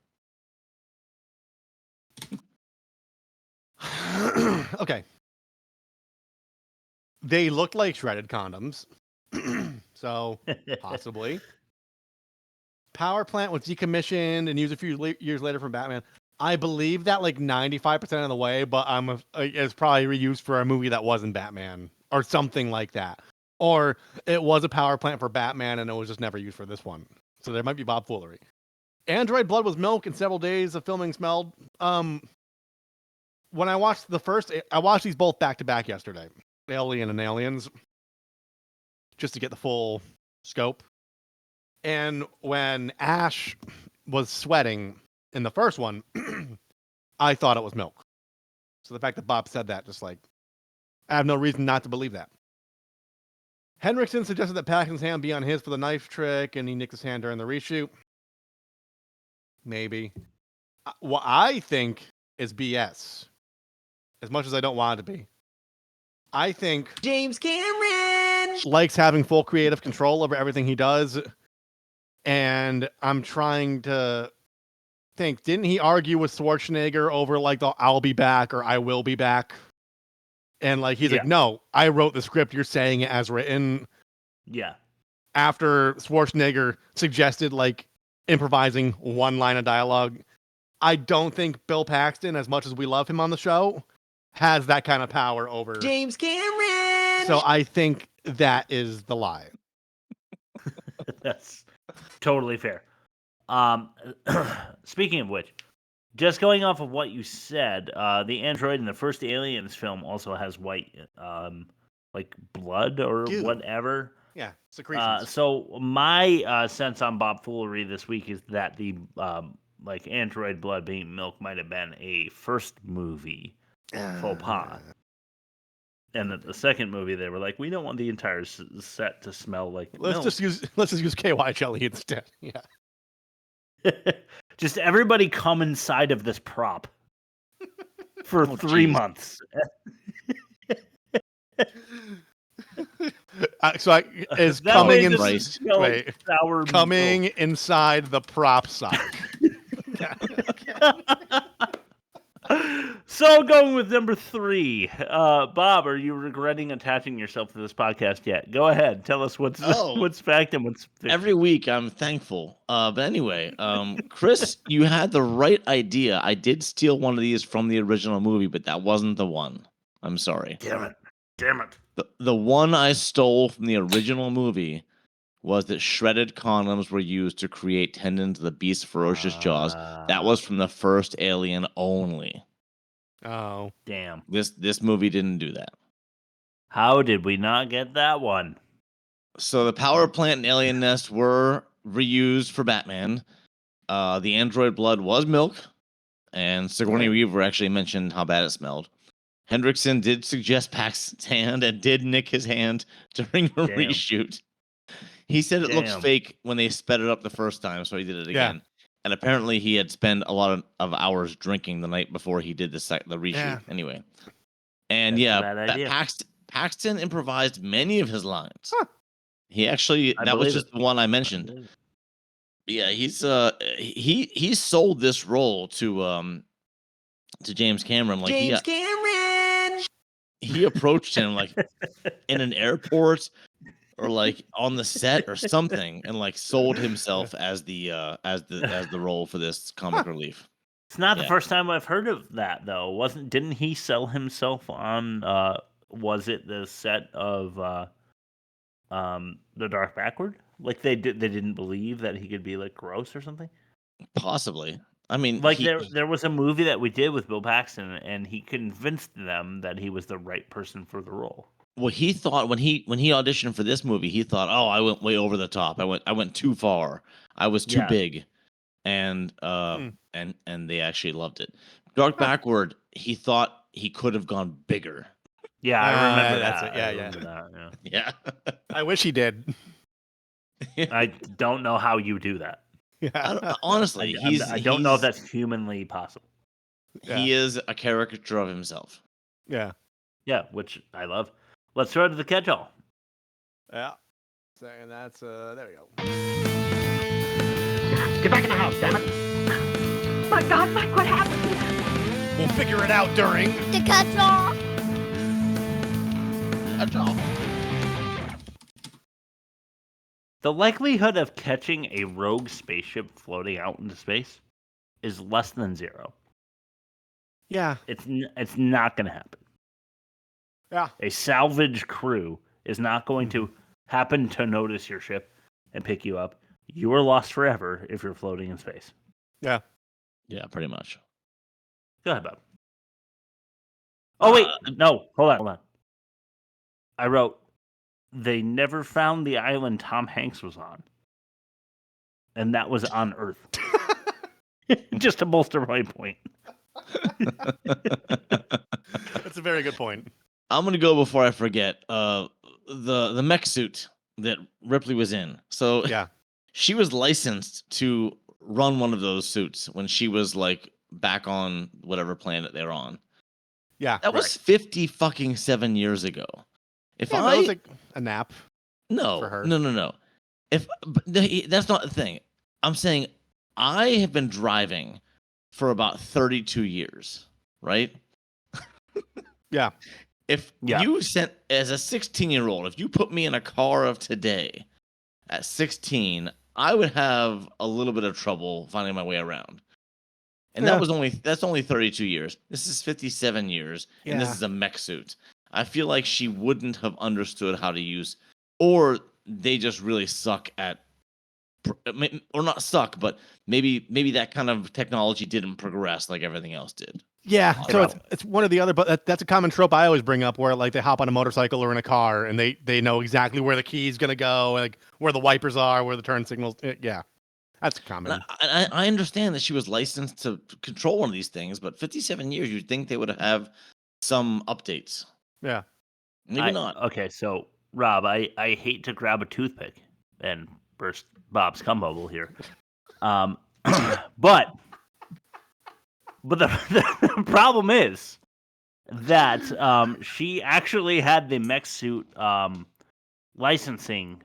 Okay. They looked like shredded condoms. So, possibly. Power plant was decommissioned and used a few years later for Batman. I believe that like 95% of the way, but it's probably reused for a movie that wasn't Batman or something like that. Or it was a power plant for Batman and it was just never used for this one. So there might be Bob foolery. Android blood was milk, and several days of filming smelled. When I watched I watched these both back to back yesterday, Alien and Aliens, just to get the full scope. And when Ash was sweating in the first one, I thought it was milk. So the fact that Bob said that, just like, I have no reason not to believe that. Henriksen suggested that Paxton's hand be on his for the knife trick, and he nicked his hand during the reshoot. Maybe. What I think is BS, as much as I don't want it to be. I think James Cameron likes having full creative control over everything he does. And I'm trying to think, didn't he argue with Schwarzenegger over like the I'll be back or I will be back? And like he's like, no, I wrote the script, you're saying it as written. Yeah. After Schwarzenegger suggested like improvising one line of dialogue. I don't think Bill Paxton, as much as we love him on the show, has that kind of power over James Cameron. So I think that is the lie. That's totally fair. Speaking of which, just going off of what you said, the android in the first Aliens film also has white, like blood or whatever. Yeah, secretions. So my sense on Bob Foolery this week is that the like android blood being milk might have been a first movie faux pas. And that the second movie, they were like, we don't want the entire set to smell like milk. Let's just use KY jelly instead. Yeah. Just everybody come inside of this prop for 3 months. Is coming coming inside the prop sock. So going with number 3, Bob, are you regretting attaching yourself to this podcast yet? Go ahead, tell us what's fact and what's fiction. Every week I'm thankful. But anyway, Chris, you had the right idea. I did steal one of these from the original movie, but that wasn't the one. I'm sorry. Damn it. The one I stole from the original movie was that shredded condoms were used to create tendons of the beast's ferocious jaws. That was from the first Alien only. Oh, damn. This movie didn't do that. How did we not get that one? So the power plant and alien nest were reused for Batman. The android blood was milk, and Sigourney Weaver actually mentioned how bad it smelled. Hendrickson did suggest Paxton's hand and did nick his hand during a reshoot. He said it looks fake when they sped it up the first time, so he did it again. Yeah. And apparently he had spent a lot of hours drinking the night before he did the reshoot. Yeah. Anyway. And Paxton improvised many of his lines. Huh. He actually, that was just the one I mentioned. Yeah, he sold this role to James Cameron. Like Cameron! He approached him like in an airport or like on the set or something, and like sold himself as the role for this comic relief. It's not the first time I've heard of that though. Didn't he sell himself on was it the set of The Dark Backward? Like they didn't believe that he could be like gross or something? Possibly. I mean, like there was a movie that we did with Bill Paxton, and he convinced them that he was the right person for the role. Well, he thought when he auditioned for this movie, he thought, "Oh, I went way over the top. I went too far. I was too big," and they actually loved it. Dark Backward, he thought he could have gone bigger. Yeah, I remember that. That's it. I remember that. Yeah. I wish he did. I don't know how you do that. Yeah. Honestly, I don't know if that's humanly possible. He is a caricature of himself. Yeah. Yeah, which I love. Let's throw to the catch-all. Yeah. So, and that's there we go. Get back in the house, damn it. My God, Mike, what happened? We'll figure it out during the catch-all. Catch-all. The likelihood of catching a rogue spaceship floating out into space is less than 0. Yeah. It's not going to happen. Yeah. A salvage crew is not going to happen to notice your ship and pick you up. you are lost forever if you're floating in space. Yeah. Yeah, pretty much. Go ahead, Bob. Oh, wait. No, hold on. I wrote, they never found the island Tom Hanks was on. And that was on Earth. Just to bolster my point. That's a very good point. I'm gonna go before I forget. The mech suit that Ripley was in. So yeah, she was licensed to run one of those suits when she was like back on whatever planet they're on. Yeah, that was 57 years ago. If that was like a nap. No, for her. no. That's not the thing. I'm saying I have been driving for about 32 years, right? Yeah. If you sent as a 16-year-old, if you put me in a car of today at 16, I would have a little bit of trouble finding my way around. And that's only 32 years. This is 57 years, and this is a mech suit. I feel like she wouldn't have understood how to use, or they just really suck at, or not suck, but maybe that kind of technology didn't progress like everything else did. Yeah, so it's one or the other, but that's a common trope I always bring up, where like they hop on a motorcycle or in a car and they know exactly where the key's gonna go, like where the wipers are, where the turn signals. Yeah, that's common. I understand that she was licensed to control one of these things, but 57 years, you'd think they would have some updates. Yeah, maybe not. Okay, so Rob, I hate to grab a toothpick and burst Bob's cum bubble here, but the problem is that she actually had the mech suit licensing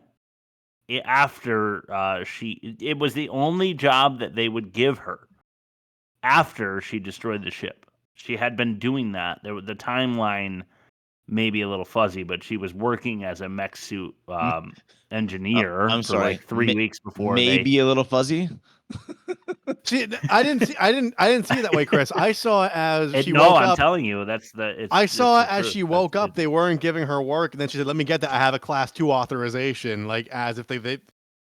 after it was the only job that they would give her after she destroyed the ship. She had been doing that. The timeline may be a little fuzzy, but she was working as a mech suit engineer I'm for sorry, like 3 weeks before. Maybe a little fuzzy. See, I didn't see it that way, Chris. I saw it as she woke up. I'm telling you, that's the. I saw it as she woke up. They weren't giving her work, and then she said, "Let me get that. I have a Class 2 authorization." Like as if they.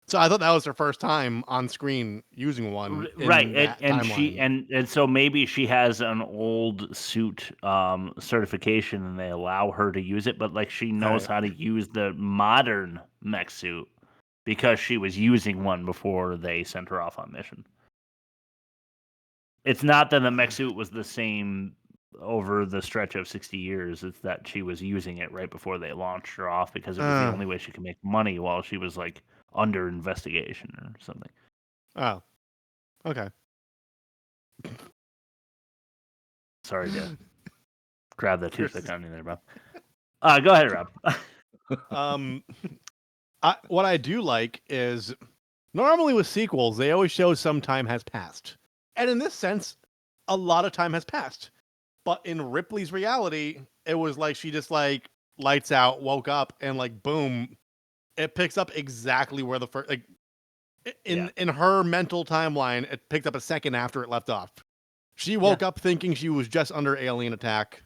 So I thought that was her first time on screen using one. Right, and so maybe she has an old suit certification, and they allow her to use it, but like she knows how to use the modern mech suit because she was using one before they sent her off on mission. It's not that the mech suit was the same over the stretch of 60 years. It's that she was using it right before they launched her off because it was the only way she could make money while she was like under investigation or something. Oh, okay. Sorry to grab that toothpick on you there, Bob. Go ahead, Rob. What I do like is normally with sequels, they always show some time has passed. And in this sense, a lot of time has passed. But in Ripley's reality, it was like she just like lights out, woke up, and like boom, it picks up exactly where the first like in her mental timeline, it picked up a second after it left off. She woke up thinking she was just under alien attack,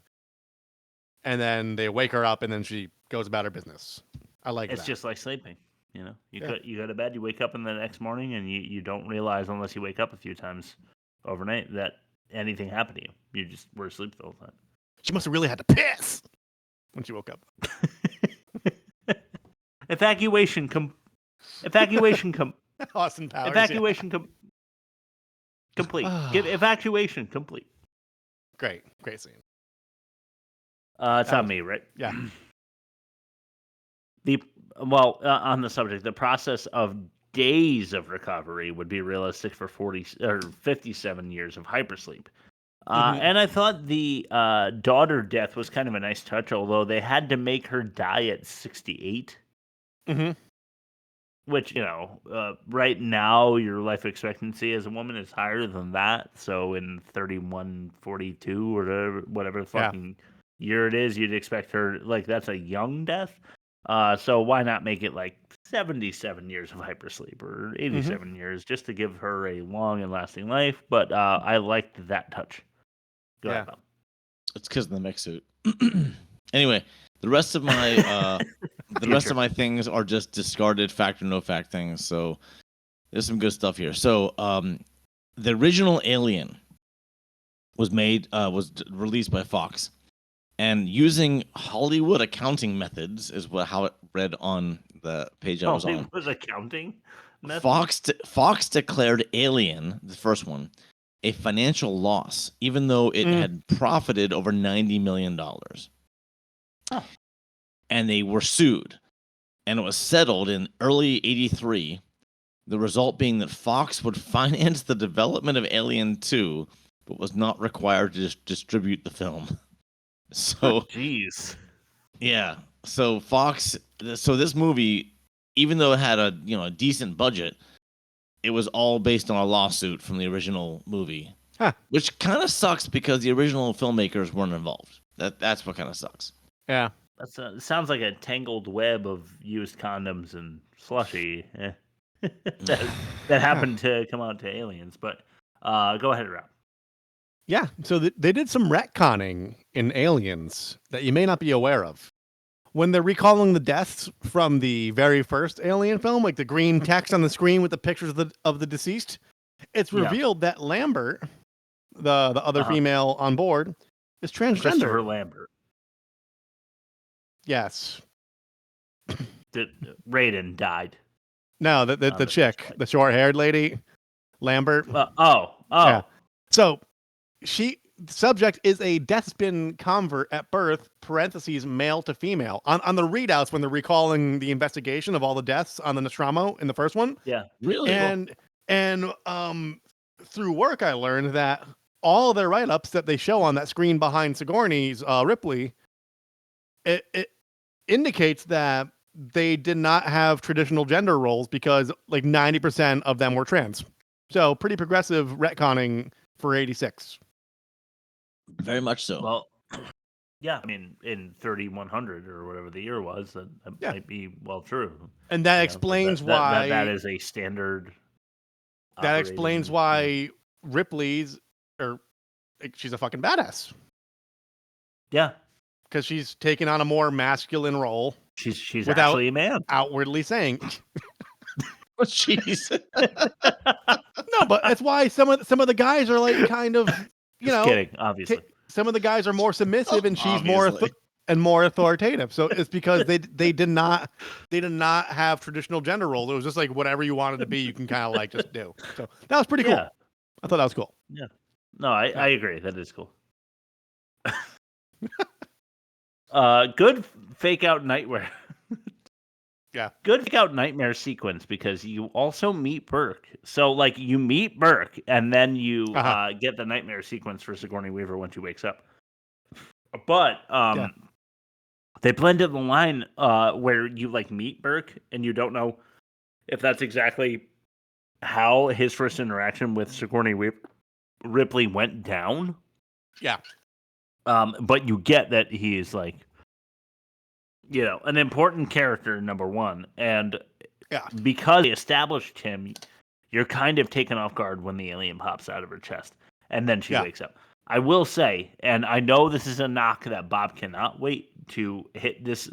and then they wake her up, and then she goes about her business. I like it's that. just like sleeping. You know, you go to bed, you wake up in the next morning, and you don't realize unless you wake up a few times overnight that anything happened to you. You just were asleep the whole time. She must have really had to piss when she woke up. Evacuation Austin Powers. Evacuation complete. Evacuation complete. Great scene. It's on me, right? Yeah. On the subject, the process of days of recovery would be realistic for 40 or 57 years of hypersleep. And I thought the daughter death was kind of a nice touch, although they had to make her die at 68. Mm-hmm. Which, right now, your life expectancy as a woman is higher than that. So in 31, 42, or whatever fucking year it is, you'd expect her, like, that's a young death. So why not make it like 77 years of hypersleep or 87 years just to give her a long and lasting life? But I liked that touch. Go ahead, Bob. It's because of the mech suit. Anyway, the rest of my things are just discarded fact or no fact things. So there's some good stuff here. So, the original Alien was released by Fox, and using Hollywood accounting methods is how it read on the page I was on. Hollywood accounting methods? Fox declared Alien, the first one, a financial loss, even though it had profited over $90 million. And they were sued, and it was settled in early '83. The result being that Fox would finance the development of Alien 2, but was not required to distribute the film. So, jeez, yeah. So this movie, even though it had a decent budget, it was all based on a lawsuit from the original movie, which kind of sucks because the original filmmakers weren't involved. That's what kind of sucks. Yeah, it sounds like a tangled web of used condoms and slushy that happened to come out to aliens. But go ahead, Rob. Yeah, so they did some retconning in Aliens that you may not be aware of. When they're recalling the deaths from the very first Alien film, like the green text on the screen with the pictures of the deceased, it's revealed that Lambert, the other female on board, is transgender. Christopher Lambert. Yes. Raiden died. No, the chick, the short-haired lady, Lambert. Yeah. So the subject is a deathspin convert at birth, parentheses, male to female. On the readouts when they're recalling the investigation of all the deaths on the Nostromo in the first one. Yeah. Really? And through work I learned that all their write-ups that they show on that screen behind Sigourney's Ripley, it indicates that they did not have traditional gender roles because like 90% of them were trans. So pretty progressive retconning for 86. Very much so. Well, yeah, I mean, in 3100 or whatever the year was, that might be well true. And that explains why that is a standard. That explains why Ripley's she's a fucking badass. Yeah, because she's taken on a more masculine role. She's without actually a man, outwardly saying. Jeez. No, but that's why some of the guys are like kind of Just kidding, obviously. Some of the guys are more submissive, and she's more authoritative. So it's because they did not have traditional gender roles. It was just like whatever you wanted to be, you can kind of like just do. So that was pretty cool. Yeah. I thought that was cool. Yeah. No, I agree. That is cool. Good fake out nightmare. Yeah. Good fake out nightmare sequence because you also meet Burke. So like you meet Burke and then you get the nightmare sequence for Sigourney Weaver when she wakes up. But they blended the line where you like meet Burke and you don't know if that's exactly how his first interaction with Sigourney Ripley went down. Yeah. But you get that he is like, an important character, number one. And because they established him, you're kind of taken off guard when the alien pops out of her chest. And then she wakes up. I will say, and I know this is a knock that Bob cannot wait to hit this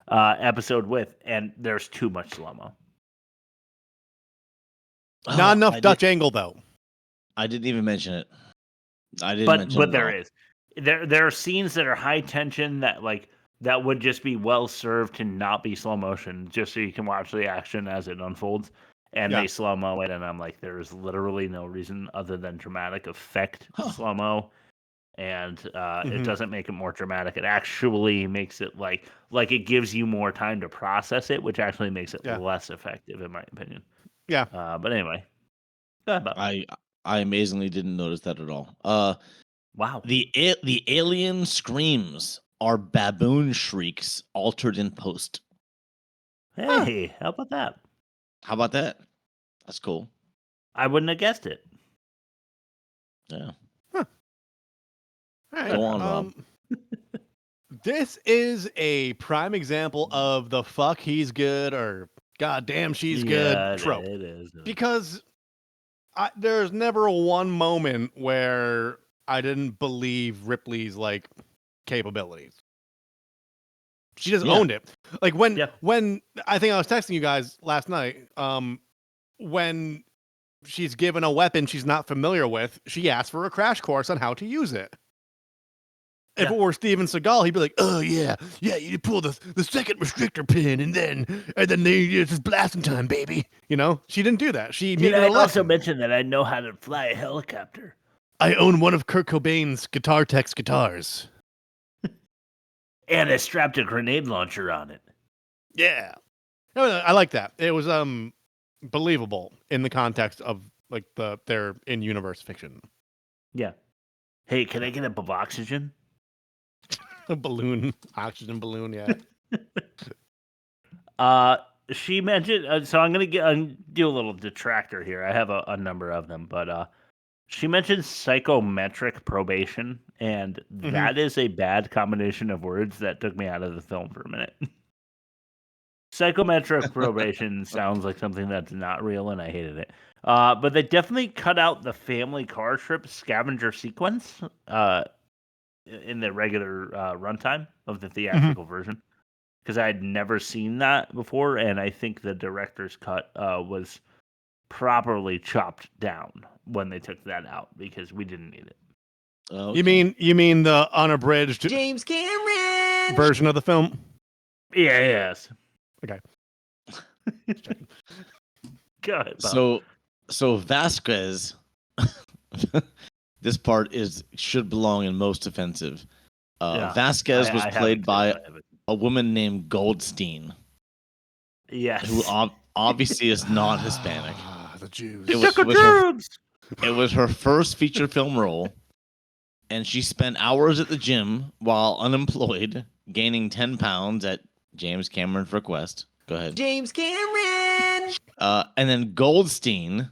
episode with, and there's too much slow-mo. Not enough Dutch angle, though. I didn't even mention it. But there is. There are scenes that are high tension that would just be well served to not be slow motion, just so you can watch the action as it unfolds. And they slow mo it, and I'm like, there's literally no reason other than dramatic effect slow mo, and it doesn't make it more dramatic. It actually makes it like it gives you more time to process it, which actually makes it less effective, in my opinion. Yeah. But anyway, I amazingly didn't notice that at all. Wow. The alien screams are baboon shrieks altered in post. Hey, how about that? How about that? That's cool. I wouldn't have guessed it. Yeah. Huh. All right. Go on, Rob. This is a prime example of the fuck he's good or goddamn she's good trope. It is. Because there's never one moment where I didn't believe Ripley's like capabilities. She just owned it. Like when I think I was texting you guys last night, when she's given a weapon she's not familiar with, she asks for a crash course on how to use it. If it were Steven Seagal, he'd be like, "Oh yeah, you pull the second restrictor pin, and then it's just blasting time, baby." You know, she didn't do that. She needed a I lesson. also mentioned that I know how to fly a helicopter. I own one of Kurt Cobain's Guitar Tech's guitars. And I strapped a grenade launcher on it. Yeah. No, I like that. It was believable in the context of like their in-universe fiction. Yeah. Hey, can I get a bit of oxygen? A balloon, oxygen balloon, yeah. She mentioned, so I'm going to do a little detractor here. I have a number of them, but she mentioned psychometric probation, and that is a bad combination of words that took me out of the film for a minute. Psychometric probation sounds like something that's not real, and I hated it. But they definitely cut out the family car trip scavenger sequence in the regular runtime of the theatrical version, because I had never seen that before, and I think the director's cut was properly chopped down when they took that out because we didn't need it. Okay. You mean the unabridged James Cameron version of the film? Yeah, yes. Okay. Go ahead, Bob. So Vasquez, this part should belong in most offensive. Vasquez was played by a woman named Goldstein. Yes. Who obviously is not Hispanic. The Jews. It was her first feature film role, and she spent hours at the gym while unemployed, gaining 10 pounds at James Cameron's request. Go ahead. James Cameron And then Goldstein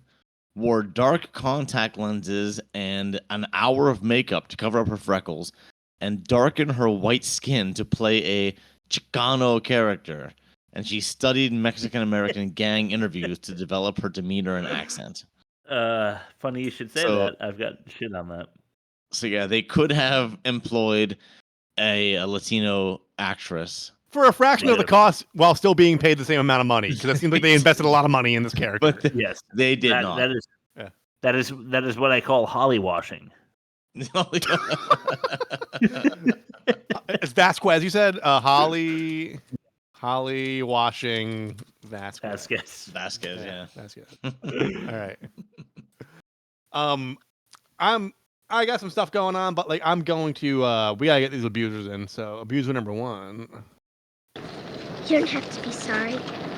wore dark contact lenses and an hour of makeup to cover up her freckles and darken her white skin to play a Chicano character. And she studied Mexican-American gang interviews to develop her demeanor and accent. Funny you should say that. I've got shit on that. So yeah, they could have employed a Latino actress for a fraction of the cost while still being paid the same amount of money, because it seems like they invested a lot of money in this character. But yes, they did not. That is what I call holly washing. It's Vasquez, you said? Holly washing Vasquez. Vasquez, yeah. Vasquez. All right. I got some stuff going on, but like I'm going to we gotta get these abusers in. So abuser number 1. You don't have to be sorry.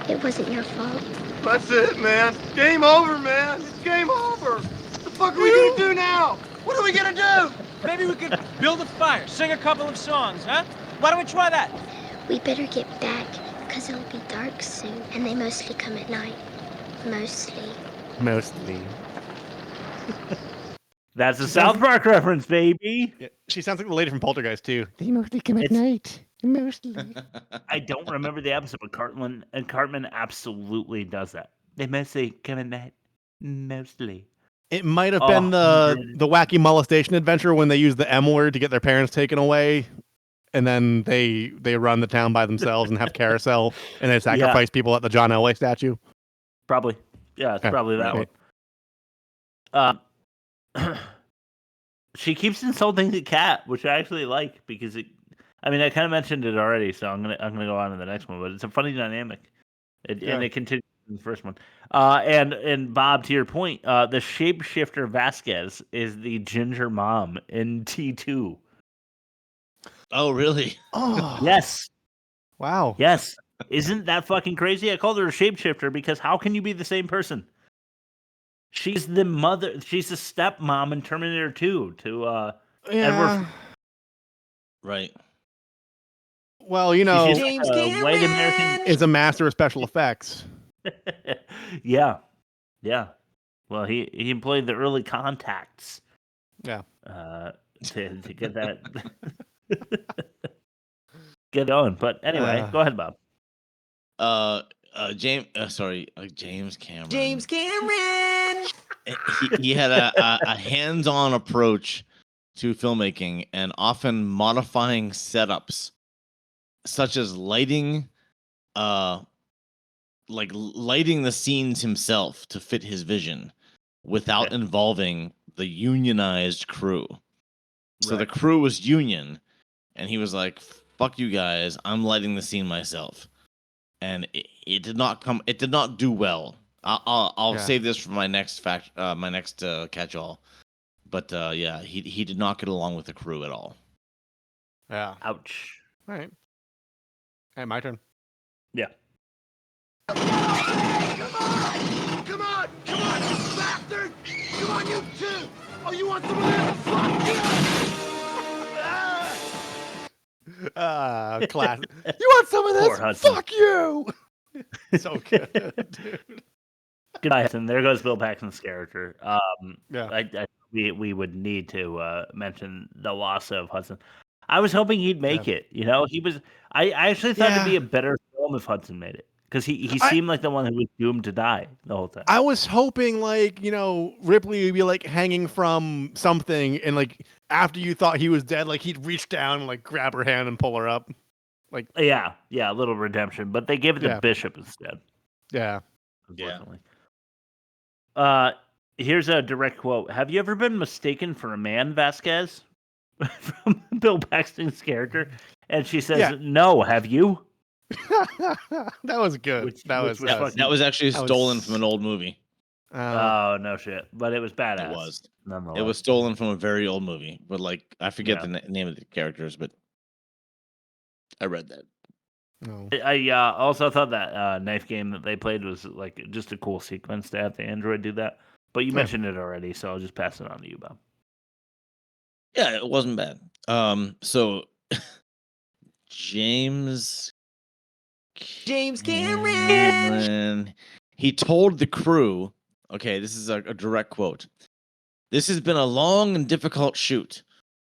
It wasn't your fault. That's it, man. Game over, man. It's game over. What the fuck are we gonna do now? What are we gonna do? Maybe we could build a fire, sing a couple of songs, huh? Why don't we try that? We better get back, because it'll be dark soon, and they mostly come at night. Mostly. That's a South Park reference, baby. Yeah, she sounds like the lady from Poltergeist too. They mostly come at night. Mostly. I don't remember the episode, but Cartman absolutely does that. They mostly come at night. Mostly. It might have been the wacky molestation adventure when they use the M word to get their parents taken away, and then they run the town by themselves and have carousel, and they sacrifice people at the John Elway statue. Probably. Yeah, it's probably that one. She keeps insulting the cat, which I actually like because I kind of mentioned it already, so I'm gonna go on to the next one. But it's a funny dynamic, and it continues in the first one. And Bob, to your point, the shapeshifter Vasquez is the ginger mom in T2. Oh, really? Oh, yes. Wow. Yes. Isn't that fucking crazy? I called her a shapeshifter because how can you be the same person? She's the mother. She's the stepmom in Terminator 2 to Edward. Right. Well, you know, James white American is a master of special effects. Yeah. Well, he employed the early contacts. Yeah. To get that get on. But anyway, go ahead, Bob. James Cameron. James Cameron. He had a hands-on approach to filmmaking and often modifying setups, such as lighting the scenes himself to fit his vision. without involving the unionized crew. So the crew was union, and he was like, "Fuck you guys! I'm lighting the scene myself." And it did not come. It did not do well. I'll save this for my next catch-all. But yeah, he did not get along with the crew at all. Yeah. Ouch. All right. Hey, my turn. Yeah. Come on, you bastard! Come on, you too! Oh, you want some of this? Fuck you! Class. You want some of Poor this? Hudson. Fuck you! So good, dude. Good night, and there goes Bill Paxton's character. Yeah. We would need to mention the loss of Hudson. I was hoping he'd make it. You know, he was. I actually thought it'd be a better film if Hudson made it because he seemed like the one who was doomed to die the whole time. I was hoping, like, you know, Ripley would be like hanging from something, and like after you thought he was dead, like he'd reach down and like grab her hand and pull her up. Like, yeah, a little redemption, but they gave it to Bishop instead. Yeah. Unfortunately. Here's a direct quote. Have you ever been mistaken for a man, Vasquez? From Bill Paxton's character. And she says, no, have you? That was good. That was actually stolen from an old movie. Oh, no shit. But it was badass. It was. Nonetheless. It was stolen from a very old movie. But like, I forget the name of the characters, but I read that. No. I also thought that knife game that they played was like just a cool sequence to have the android do that. But you mentioned it already, so I'll just pass it on to you, Bob. Yeah, it wasn't bad. So James Cameron, he told the crew, okay, this is a direct quote. This has been a long and difficult shoot,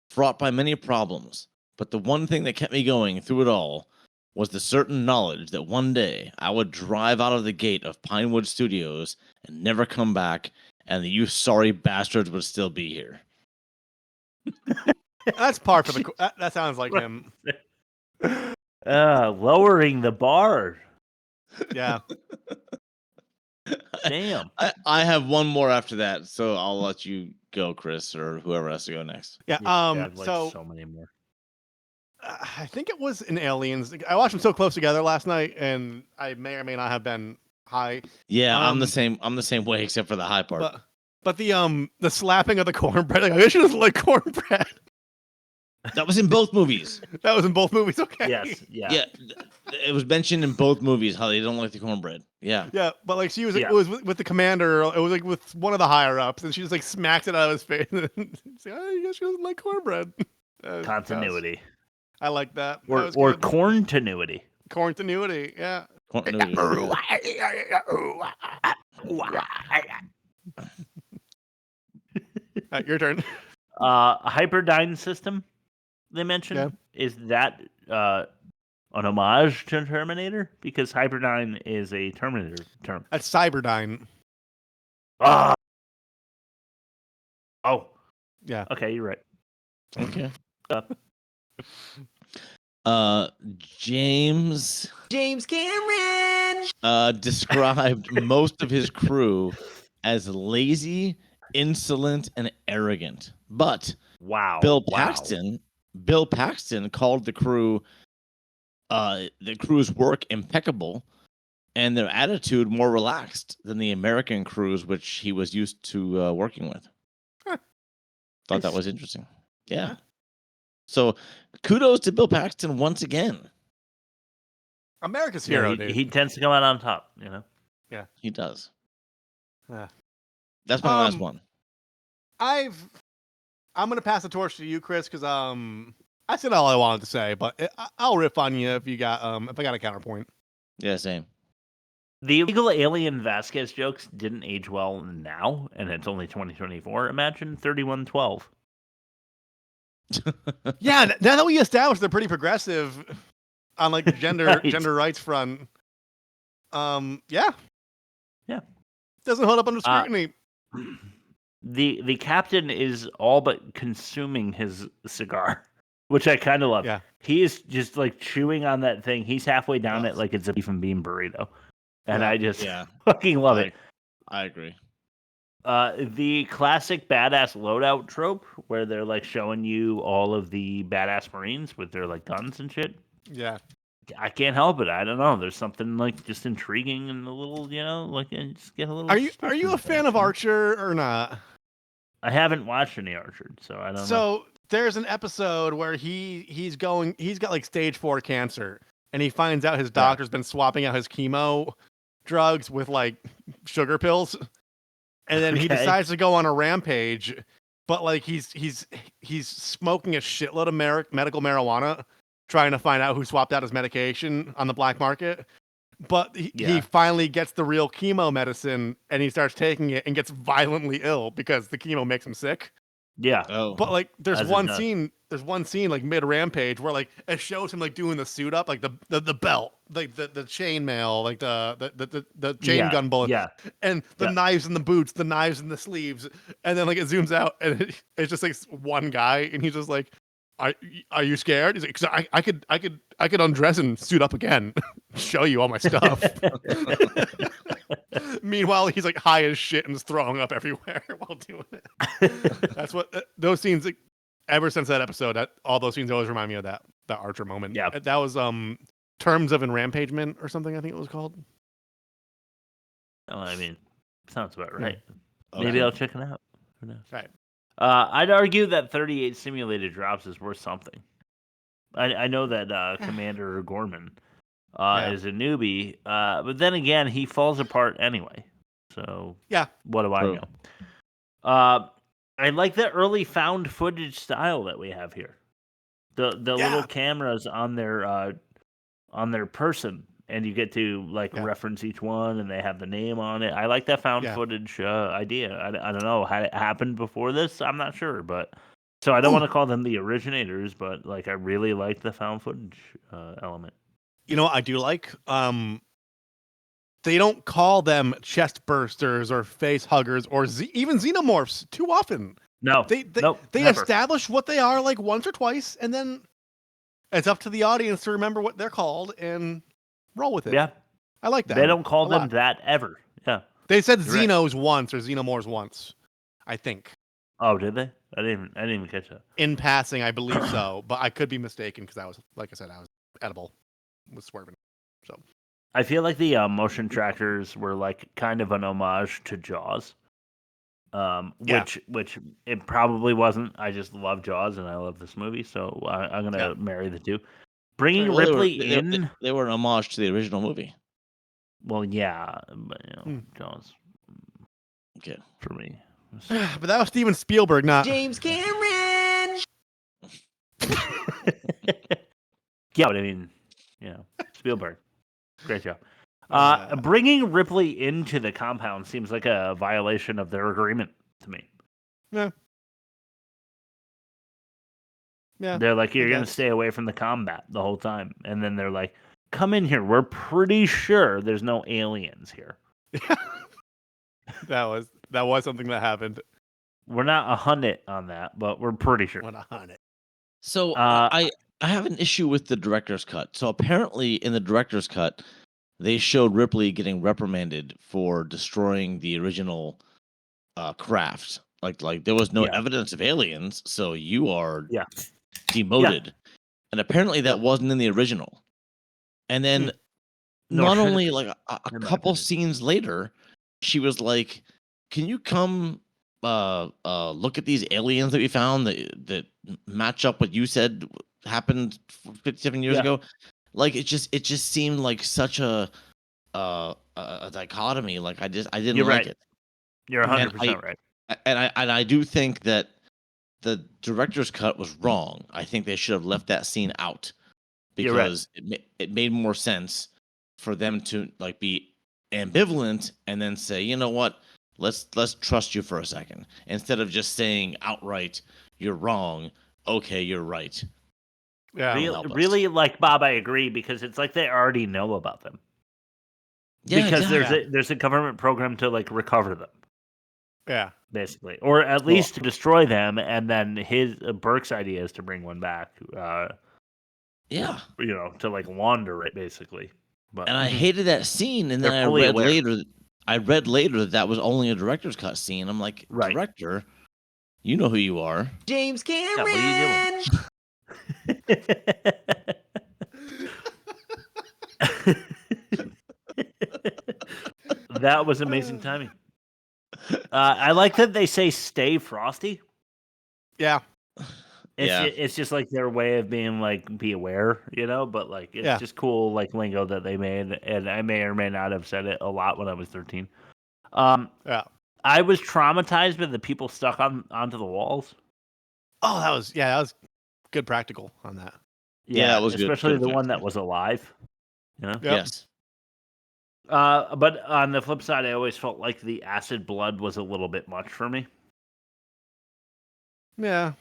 fraught by many problems. But the one thing that kept me going through it all was the certain knowledge that one day I would drive out of the gate of Pinewood Studios and never come back, and you sorry bastards would still be here. That's par for the. That sounds like him. Lowering the bar. Yeah. Damn. I have one more after that, so I'll let you go, Chris, or whoever has to go next. Yeah. So many more. I think it was in Aliens. I watched them so close together last night, and I may or may not have been high. Yeah, I'm the same. I'm the same way, except for the high part. But the slapping of the cornbread, like, I should have like cornbread. That was in both movies. That was in both movies. Okay. Yes. Yeah. Yeah. It was mentioned in both movies how they don't like the cornbread. Yeah. Yeah, but like she was, it was with the commander. It was like with one of the higher ups, and she just like smacks it out of his face. She's like, oh, I guess she doesn't like cornbread. Continuity. I like that. Or continuity. Continuity. Yeah. Continuity. Your turn. Hyperdyne system they mentioned is that an homage to Terminator because Hyperdyne is a Terminator term. That's Cyberdyne. Oh, yeah. Okay, you're right. Okay. James Cameron described most of his crew as lazy, insolent, and arrogant. But Bill Paxton called the crew's work impeccable and their attitude more relaxed than the American crews which he was used to working with. Thought that was interesting. Yeah. So kudos to Bill Paxton once again. America's hero, dude. He tends to come out on top, you know? Yeah. He does. Yeah. That's my last one. I'm gonna pass the torch to you, Chris, because I said all I wanted to say, but I'll riff on you if you got if I got a counterpoint. Yeah, same. The illegal alien Vasquez jokes didn't age well now, and it's only 2024. Imagine 3112. Yeah, now that we established they're pretty progressive on like the gender rights front. Yeah. Doesn't hold up under scrutiny. The captain is all but consuming his cigar, which I kind of love. Yeah. He is just like chewing on that thing. He's halfway down it like it's a beef and bean burrito. And I just fucking love it. I agree. The classic badass loadout trope where they're like showing you all of the badass Marines with their like guns and shit. Yeah. I can't help it. I don't know. There's something like just intriguing and a little, like I just get a little. Are you a fan of Archer or not? I haven't watched any Archer, so I don't know. So there's an episode where he's got like stage 4 cancer, and he finds out his doctor's been swapping out his chemo drugs with like sugar pills, and then he decides to go on a rampage, but like he's smoking a shitload of medical marijuana, trying to find out who swapped out his medication on the black market. But he finally gets the real chemo medicine, and he starts taking it and gets violently ill because the chemo makes him sick. Yeah. Oh. But like there's one scene like mid rampage where like it shows him like doing the suit up, like the belt, like the chain mail, like the chain gun bullet, and the knives in the boots, the knives in the sleeves, and then like it zooms out and it's just like one guy, and he's just like, Are you scared? He's like, 'cause I could undress and suit up again, show you all my stuff. Meanwhile, he's like high as shit and is throwing up everywhere while doing it. That's what those scenes. Like, ever since that episode, all those scenes always remind me of that Archer moment. Yeah, that was Terms of Enrampagement or something. I think it was called. Oh, I mean, sounds about right. Yeah. Maybe I'll check it out. Who knows? Right. I'd argue that 38 simulated drops is worth something. I know that Commander Gorman is a newbie, but then again, he falls apart anyway. So what do I know? I like the early found footage style that we have here. The little cameras on their person, and you get to reference each one, and they have the name on it. I like that found footage idea. I don't know how it happened before this. I'm not sure, but so I don't want to call them the originators, but like I really like the found footage element. You know what I do like? They don't call them chest bursters or face huggers or even xenomorphs too often. No, they never. establish what they are like once or twice, and then it's up to the audience to remember what they're called and roll with it. Yeah, I like that. They don't call them that ever. Yeah, they said You're Xenos once or Xenomorphs once, I think. Oh, did they? I didn't even catch that. In passing, I believe so, but I could be mistaken because I was, like I said, I was edible, was swerving. So I feel like the motion trackers were like kind of an homage to Jaws. Which it probably wasn't. I just love Jaws and I love this movie, so I'm gonna marry the two. Bringing Ripley in, they were an homage to the original movie. Well, yeah, but Jaws. Okay, for me. But that was Steven Spielberg, not James Cameron. Yeah, but I mean, Spielberg, great job. Bringing Ripley into the compound seems like a violation of their agreement to me. Yeah. They're like, you're going to stay away from the combat the whole time. And then they're like, come in here. We're pretty sure there's no aliens here. That was something that happened. We're not 100 on that, but we're pretty sure. 100. So I have an issue with the director's cut. So apparently in the director's cut, they showed Ripley getting reprimanded for destroying the original craft. Like there was no evidence of aliens, so you are demoted. And apparently that wasn't in the original. And then not only like a couple scenes later, she was like, "Can you come look at these aliens that we found that match up what you said happened 57 years ago?" Like it just seemed like such a dichotomy. Like I didn't like it. You're 100% right. And I do think that the director's cut was wrong. I think they should have left that scene out because it made more sense for them to like be ambivalent and then say, you know what, let's trust you for a second, instead of just saying outright, you're wrong. Okay, you're right. Yeah, really, like Bob, I agree, because it's like they already know about them. Yeah, because there's a government program to like recover them. Yeah, basically, or at least to destroy them, and then Burke's idea is to bring one back. To like launder it, basically. But and I hated that scene, and then I read later. I read later that was only a director's cut scene. I'm like, Right. director, you know who you are. James Cameron. What are you doing? That was amazing timing. I like that they say "stay frosty." Yeah. It's just like their way of being like, be aware, but like it's just cool like lingo that they made, and I may or may not have said it a lot when I was 13. Yeah. I was traumatized by the people stuck onto the walls. Oh, that was good practical on that. Yeah, it was especially good the one that practical. was alive. Yes. But on the flip side, I always felt like the acid blood was a little bit much for me. Yeah.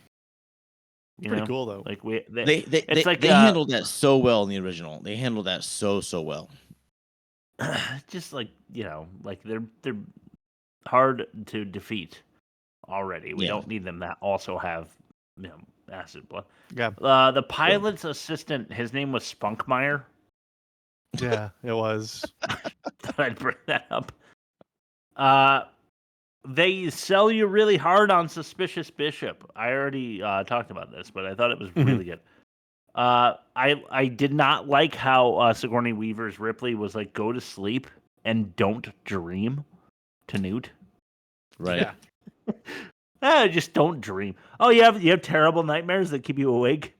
Pretty know? cool though. Like they handled that so well in the original. They handled that so well. Just like like they're hard to defeat already. We don't need them to also have acid blood. Yeah. The pilot's assistant, his name was Spunkmeyer. Yeah, it was. Thought I'd bring that up. They sell you really hard on Suspicious Bishop. I already talked about this, but I thought it was really good. I did not like how Sigourney Weaver's Ripley was like, go to sleep and don't dream to Newt. Right. Yeah. Just don't dream. Oh, you have terrible nightmares that keep you awake.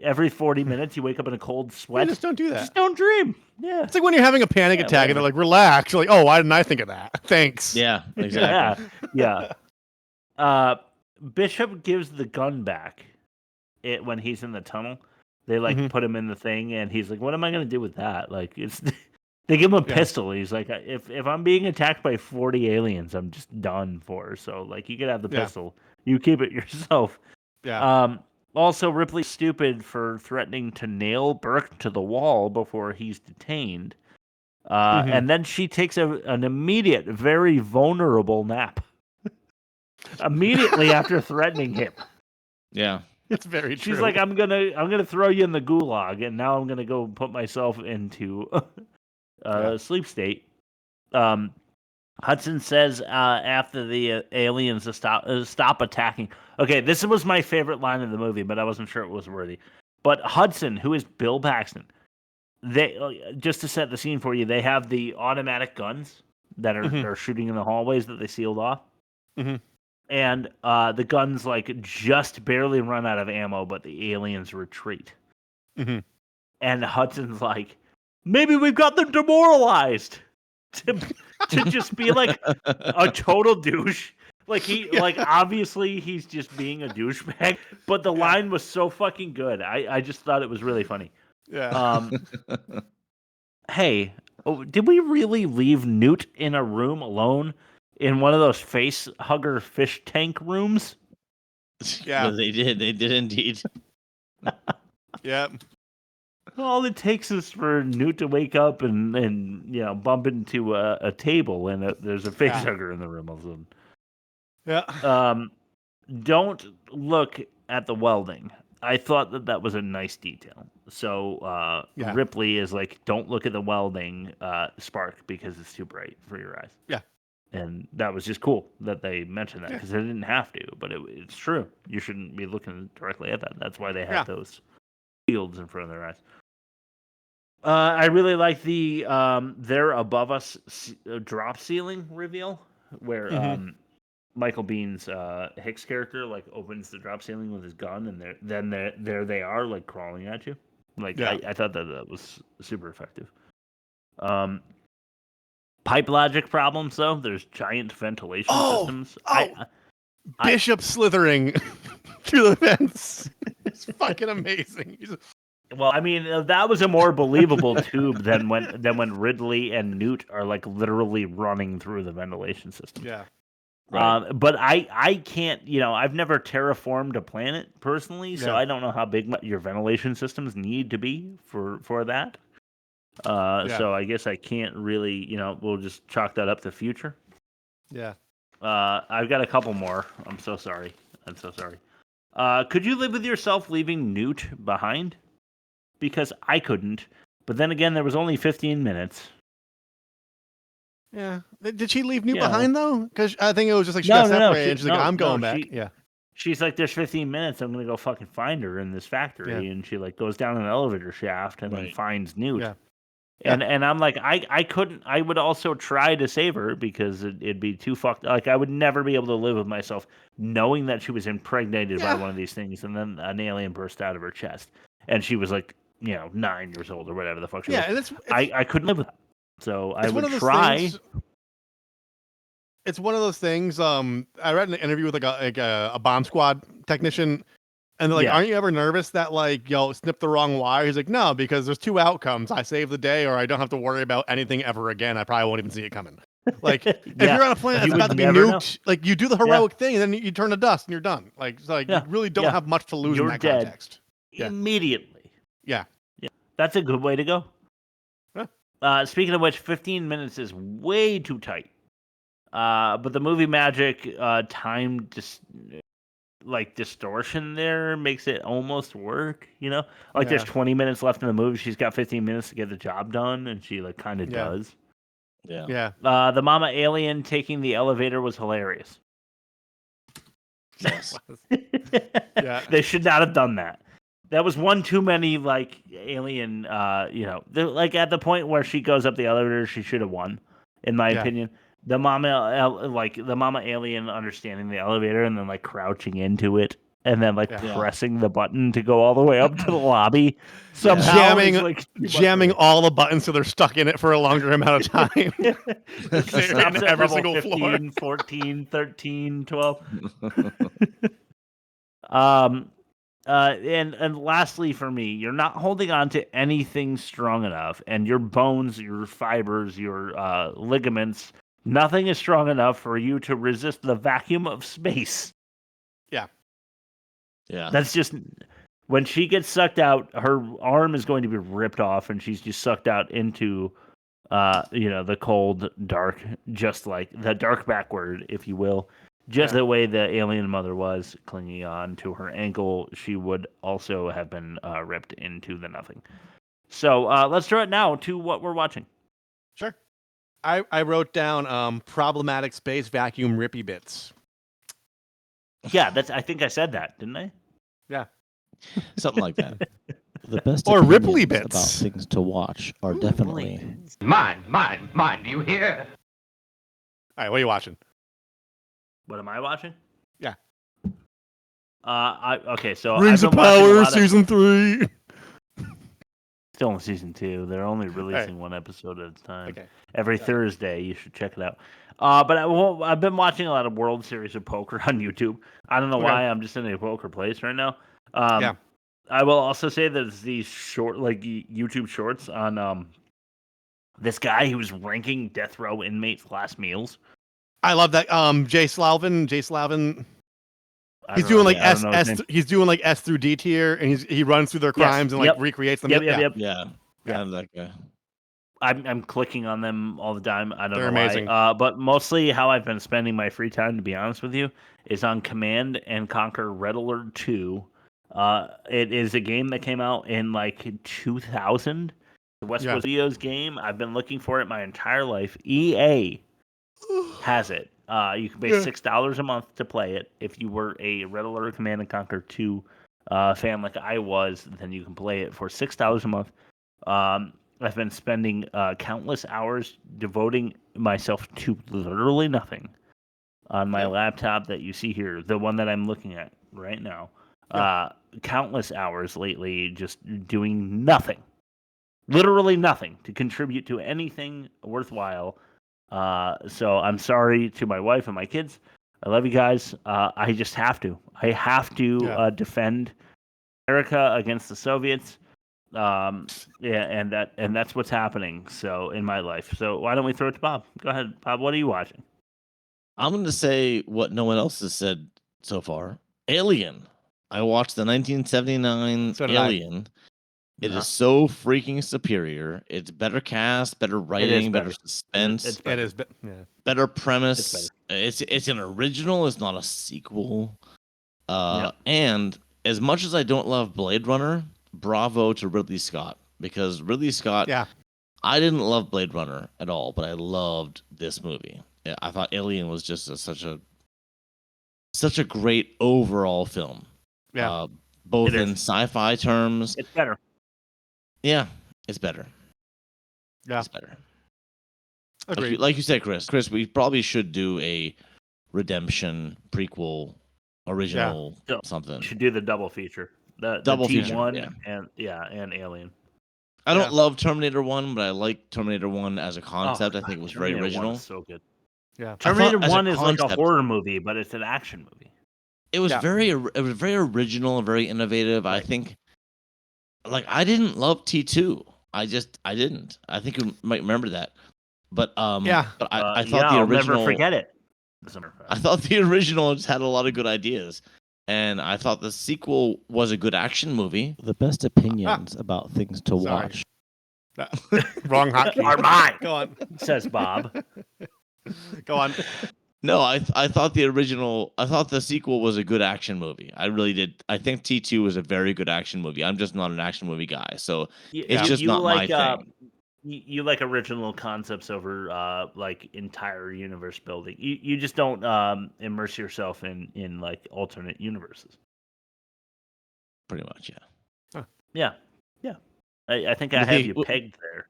Every 40 minutes, you wake up in a cold sweat. Just don't do that. Just don't dream. Yeah. It's like when you're having a panic attack and they're like, relax. You're like, oh, why didn't I think of that? Thanks. Yeah, exactly. Yeah. Bishop gives the gun back when he's in the tunnel. They put him in the thing, and he's like, what am I going to do with that? Like, they give him a pistol. He's like, if I'm being attacked by 40 aliens, I'm just done for. So, like, you could have the pistol. You keep it yourself. Yeah. Also, Ripley's stupid for threatening to nail Burke to the wall before he's detained. And then she takes an immediate, very vulnerable nap. Immediately after threatening him. Yeah. It's very true. She's like, I'm gonna throw you in the gulag, and now I'm gonna go put myself into sleep state. Hudson says after the aliens to stop attacking. Okay, this was my favorite line of the movie, but I wasn't sure it was worthy. But Hudson, who is Bill Paxton, they just to set the scene for you, they have the automatic guns that are shooting in the hallways that they sealed off. And the guns like just barely run out of ammo, but the aliens retreat. And Hudson's like, maybe we've got them demoralized to just be like a total douche. Like obviously he's just being a douchebag, but the line was so fucking good. I just thought it was really funny. Yeah. Hey, did we really leave Newt in a room alone in one of those Facehugger fish tank rooms? Yeah, they did indeed. Yeah. All it takes is for Newt to wake up and bump into a table and there's a facehugger in the room all of a sudden. Yeah. Don't look at the welding. I thought that was a nice detail. So Ripley is like, don't look at the welding spark because it's too bright for your eyes. Yeah. And that was just cool that they mentioned that because they didn't have to, but it's true. You shouldn't be looking directly at that. That's why they have those shields in front of their eyes. I really like the they're above us drop ceiling reveal where Michael Bihn's Hicks character like opens the drop ceiling with his gun and there they are like crawling at you. Like I thought that was super effective. Pipe logic problems though. There's giant ventilation systems. Bishop slithering through the vents. It's fucking amazing. Well, I mean, that was a more believable tube than when Ridley and Newt are like literally running through the ventilation system. Yeah. Right. But I can't, I've never terraformed a planet personally, so I don't know how big your ventilation systems need to be for that. So I guess I can't really, we'll just chalk that up to future. Yeah. I've got a couple more. I'm so sorry. Could you live with yourself leaving Newt behind? Because I couldn't. But then again, there was only 15 minutes. Yeah. Did she leave Newt Yeah. behind though? Because I think it was just like she got separated. And she's like, I'm going back. Yeah. She's like, there's 15 minutes. I'm gonna go fucking find her in this factory, and she like goes down an elevator shaft and then finds Newt. Yeah. And I'm like, I couldn't. I would also try to save her because it'd be too fucked. Like I would never be able to live with myself knowing that she was impregnated by one of these things, and then an alien burst out of her chest, and she was like, 9 years old or whatever the fuck she was. And I couldn't live with that. So I would one of those try. things- It's one of those things. I read an interview with like a bomb squad technician, and they're like, "Aren't you ever nervous that like snip the wrong wire?" He's like, "No, because there's two outcomes: I save the day, or I don't have to worry about anything ever again. I probably won't even see it coming." Like if you're on a planet that's about to be nuked, like you do the heroic thing, and then you turn to dust, and you're done. Like it's like you really don't have much to lose in that dead context. Immediately. Yeah. That's a good way to go. Yeah. Speaking of which, 15 minutes is way too tight. But the movie magic time distortion there makes it almost work, Like there's 20 minutes left in the movie. She's got 15 minutes to get the job done, and she like kind of does. Yeah. The mama alien taking the elevator was hilarious. Yes. Yeah. They should not have done that. That was one too many, like, alien, like, at the point where she goes up the elevator, she should have won, in my opinion. The mama alien understanding the elevator and then, like, crouching into it and then, like, pressing the button to go all the way up to the lobby. Somehow jamming all the buttons so they're stuck in it for a longer amount of time. Stops at every level single 15, floor. 14, 13, 12. And lastly for me, you're not holding on to anything strong enough, and your bones, your fibers, your ligaments, nothing is strong enough for you to resist the vacuum of space. Yeah. That's just when she gets sucked out, her arm is going to be ripped off, and she's just sucked out into the cold, dark, just like the dark backward, if you will. Just the way the alien mother was clinging on to her ankle, she would also have been ripped into the nothing. So let's throw it now to what we're watching. Sure. I wrote down problematic space vacuum rippy-bits. Yeah, I think I said that, didn't I? Yeah. Something like that. The best or opinions Ripley bits about things to watch are definitely Mine. Do you hear? All right, what are you watching? What am I watching? Yeah. So Rings I've of been watching a Power lot season 3. Still in season 2. They're only releasing one episode at a time. Okay. Every Thursday, you should check it out. But I've been watching a lot of World Series of Poker on YouTube. I don't know why. I'm just in a poker place right now. I will also say there's these short, like YouTube shorts on this guy who was ranking death row inmates' last meals. I love that. Jay Slavin. He's doing like S. He's doing like S through D tier, and he runs through their crimes and like recreates them. Yep. Yeah. That guy. I'm clicking on them all the time. I don't They're know amazing. why. But mostly how I've been spending my free time, to be honest with you, is on Command and Conquer Red Alert 2. It is a game that came out in like 2000. The Westwood Studios game. I've been looking for it my entire life. EA has it. You can pay $6 a month to play it. If you were a Red Alert Command and Conquer 2 fan like I was, then you can play it for $6 a month. I've been spending countless hours devoting myself to literally nothing on my laptop that you see here, the one that I'm looking at right now. Countless hours lately just doing nothing. Literally nothing to contribute to anything worthwhile. So I'm sorry to my wife and my kids. I love you guys. I just have to. I have to defend America against the Soviets. And that's what's happening. So in my life. So why don't we throw it to Bob? Go ahead, Bob. What are you watching? I'm going to say what no one else has said so far. Alien. I watched the 1979 Alien. It is so freaking superior. It's better cast, better writing, better suspense. Better premise. It's an original. It's not a sequel. And as much as I don't love Blade Runner, bravo to Ridley Scott, because Ridley Scott I didn't love Blade Runner at all, but I loved this movie. Yeah, I thought Alien was just such a great overall film. Yeah. Both in sci-fi terms. It's better. Yeah, it's better. Yeah. It's better. Agreed. Like you said, Chris, we probably should do a redemption prequel, original something. We should do the double feature. The Double T1 feature, yeah. and Alien. I don't love Terminator 1, but I like Terminator 1 as a concept. I think it was Terminator very original. 1 is so good. Yeah. Terminator as a 1 is like a concept- horror movie, but it's an action movie. It was very original and very innovative. I think, like, I didn't love T2. I didn't. I think you might remember that. But But I thought the I'll original. never forget it. I thought the original just had a lot of good ideas, and I thought the sequel was a good action movie. The best opinions about things to watch. Wrong hotkey. Are mine. Go on. Says Bob. Go on. No, I thought the sequel was a good action movie. I really did. I think T2 was a very good action movie. I'm just not an action movie guy, so it's just not my thing. You like original concepts over like entire universe building. You just don't immerse yourself in like alternate universes. Pretty much, yeah. Yeah. I think I have you pegged there.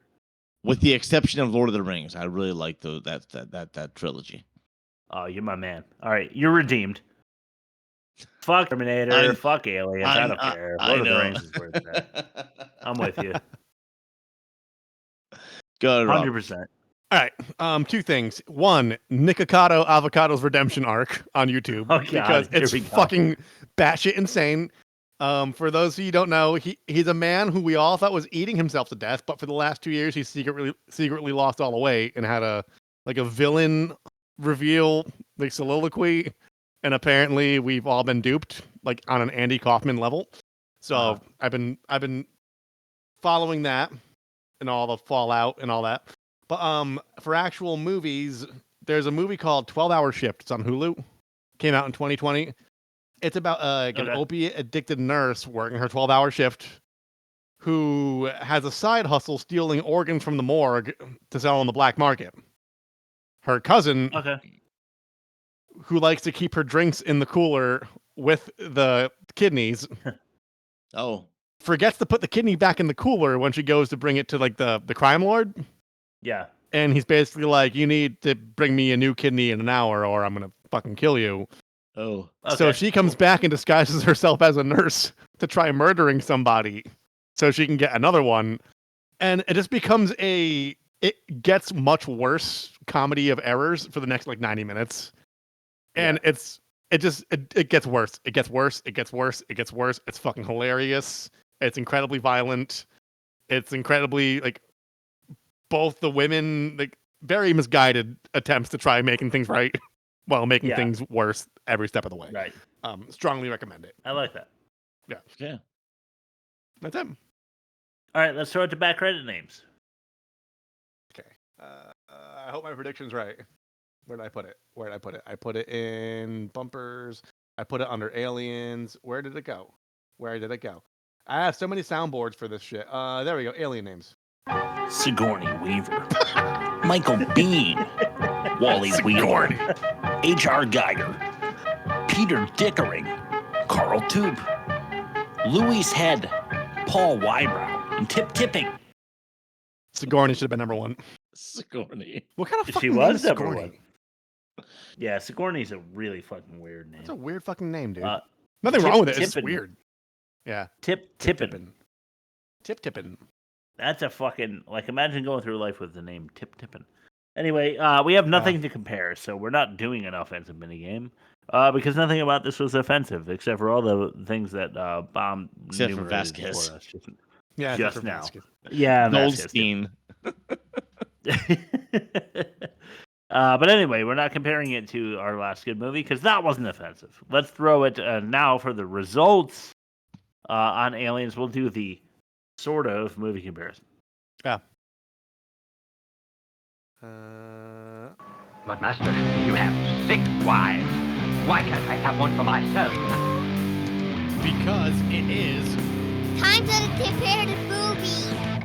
With the exception of Lord of the Rings, I really like that trilogy. Oh, you're my man. All right, you're redeemed. Fuck Terminator. Fuck Aliens. I don't care. Lord of the Rings is where it's at. I'm with you. Go ahead, 100%. All right. Two things. One, Nikocado Avocado's redemption arc on YouTube because it's fucking batshit insane. For those of you who don't know, he's a man who we all thought was eating himself to death, but for the last 2 years he's secretly lost all the weight and had a villain reveal, like soliloquy, and apparently we've all been duped, like on an Andy Kaufman level. So I've been following that and all the fallout and all that. But for actual movies, there's a movie called 12-Hour Shift. It's on Hulu. Came out in 2020. It's about an opiate-addicted nurse working her 12-hour shift who has a side hustle stealing organs from the morgue to sell on the black market. Her cousin, who likes to keep her drinks in the cooler with the kidneys, forgets to put the kidney back in the cooler when she goes to bring it to like the crime lord. Yeah. And he's basically like, you need to bring me a new kidney in an hour or I'm going to fucking kill you. Oh. So she comes back and disguises herself as a nurse to try murdering somebody so she can get another one. And it just becomes it gets much worse comedy of errors for the next like 90 minutes. And it gets worse. It gets worse. It gets worse. It gets worse. It's fucking hilarious. It's incredibly violent. It's incredibly like both the women, like very misguided attempts to try making things right while making things worse every step of the way. Right. Strongly recommend it. I like that. Yeah. Yeah. That's it. All right, let's throw it to back credit names. Okay. I hope my prediction's right. Where did I put it? I put it in bumpers. I put it under aliens. Where did it go? I have so many soundboards for this shit. There we go. Alien names. Sigourney Weaver. Michael Biehn. Wally Wheeler. H.R. Geiger. Peter Dickering. Carl Tube. Louise Head. Paul Wybrow. And Tip Tipping. Sigourney should have been number one. Sigourney. What kind of fucking She name was is number Sigourney? one. Yeah, Sigourney's a really fucking weird name. That's a weird fucking name, dude. Tip Nothing wrong with it. It's Tippin. weird. Yeah. Tip Tippin. Tip Tippin. That's a fucking, like, imagine going through life with the name Tip Tippin. Anyway, we have nothing to compare, so we're not doing an offensive minigame. Because nothing about this was offensive, except for all the things that Bomb except for enumerated Vasquez. for us Yeah, just for now. Vasquez. Yeah, Goldstein. But anyway, we're not comparing it to our last good movie because that wasn't offensive. Let's throw it now for the results on Aliens. We'll do the sort of movie comparison. Yeah. But, Master, you have 6 wives. Why can't I have one for myself? Because it is time to compare the movie.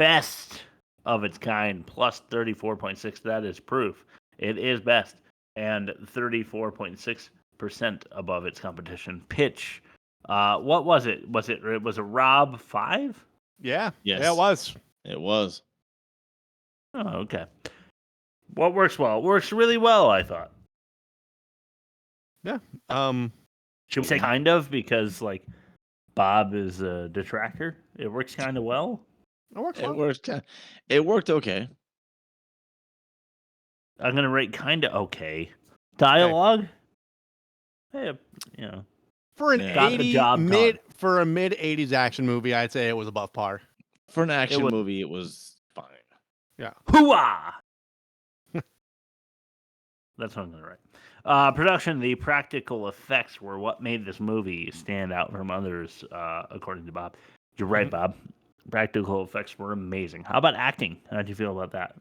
best of its kind, plus 34.6. That is proof. It is best. And 34.6% above its competition. Pitch. What was it? Was it a Rob 5? Yeah. Yes. Yeah, it was. It was. Oh, okay. What works well? It works really well, I thought. Yeah. Should we say kind of, because like Bob is a detractor? It works kind of well. It works It well. worked. It worked okay. I'm gonna rate kind of okay. Dialogue. Hey, you know, For an got the job done. For a mid 80s action movie, I'd say it was above par. For an action movie, it was fine. Yeah. Hooah! That's what I'm gonna write. Production, the practical effects were what made this movie stand out from others, according to Bob. You're right, Bob. Practical effects were amazing. How about acting? How do you feel about that?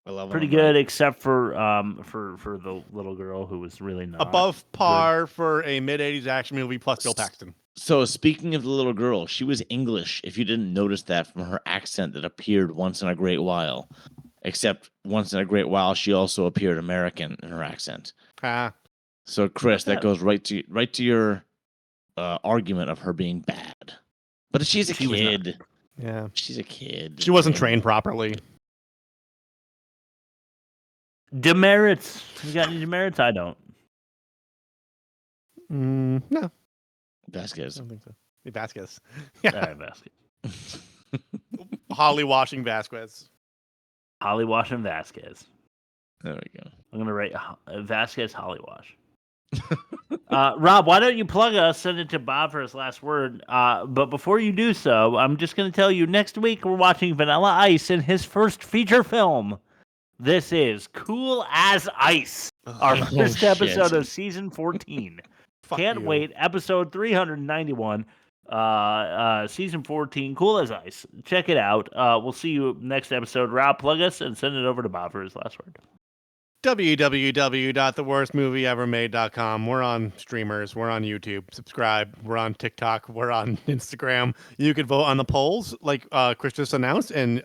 I love it. Pretty good, except for the little girl who was really not above par for a mid 80s action movie plus Bill Paxton. So speaking of the little girl, she was English. If you didn't notice that from her accent that appeared once in a great while, except once in a great while, she also appeared American in her accent. So Chris, that goes right to your argument of her being bad. But she's a kid. Yeah, she's a kid. She wasn't trained properly. Demerits. You got any demerits? I don't. No. Vasquez. I don't think so. Vasquez. Yeah. All right, Vasquez. Holly washing Vasquez. Holly washing Vasquez. There we go. I'm gonna rate Vasquez Holly wash. Rob, why don't you plug us? Send it to Bob for his last word. But before you do so, I'm just gonna tell you next week we're watching Vanilla Ice in his first feature film. This is Cool as Ice, our first episode of season 14. Can't wait. Episode 391, season 14, Cool as Ice. Check it out. We'll see you next episode. Rob, plug us and send it over to Bob for his last word. www.theworstmovieevermade.com. We're on streamers. We're on YouTube. Subscribe. We're on TikTok. We're on Instagram. You could vote on the polls like Chris just announced, and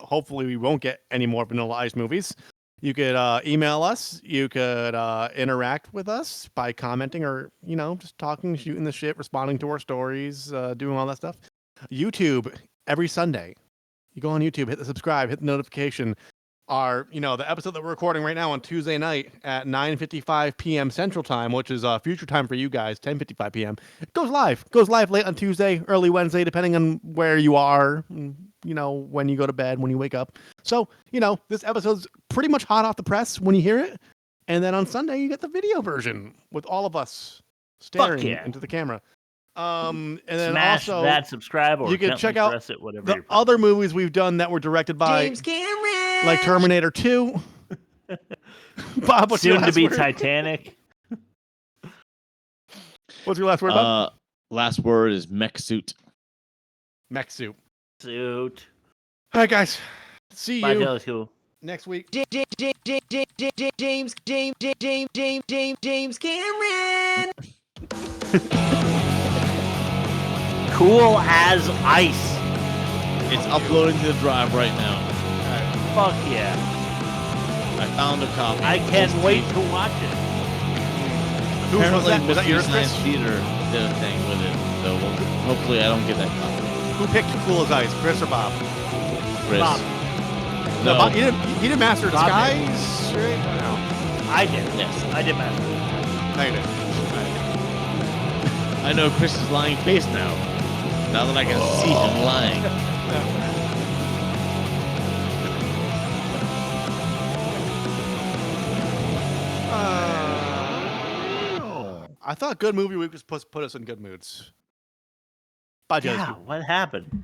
hopefully we won't get any more Vanilla Ice movies. You could email us. You could interact with us by commenting or, just talking, shooting the shit, responding to our stories, doing all that stuff. YouTube, every Sunday. You go on YouTube, hit the subscribe, hit the notification. The episode that we're recording right now on Tuesday night at 9:55 p.m. Central Time, which is future time for you guys, 10:55 p.m. It goes live. Late on Tuesday, early Wednesday, depending on where you are, when you go to bed, when you wake up. So, this episode's pretty much hot off the press when you hear it. And then on Sunday, you get the video version with all of us staring into the camera. And then Smash also that subscribe, or you can check out it, whatever the other movies we've done that were directed by James Cameron, like Terminator 2. Bob, what's your soon to last be word? Titanic. What's your last word, Bob? Last word is mech suit. Mech suit. Suit. All right, guys. See Bye, you Jelly School. next week. James Cameron. Cool as ice. It's uploading to the drive right now. Fuck yeah. I found a copy. I can't wait to watch it. Apparently, Was that yours, Mystery Chris? Science Theater did a thing with it, so hopefully I don't get that copy. Who picked Cool as Ice, Chris or Bob? Chris. Bob. No, Bob, he didn't master Bob disguise, right? No. I did. Yes. I did master. No, you didn't. I know Chris's lying face now. Now that I can see him lying. I thought Good Movie Week was supposed to put us in good moods. Bye, Joe. Yeah, what happened?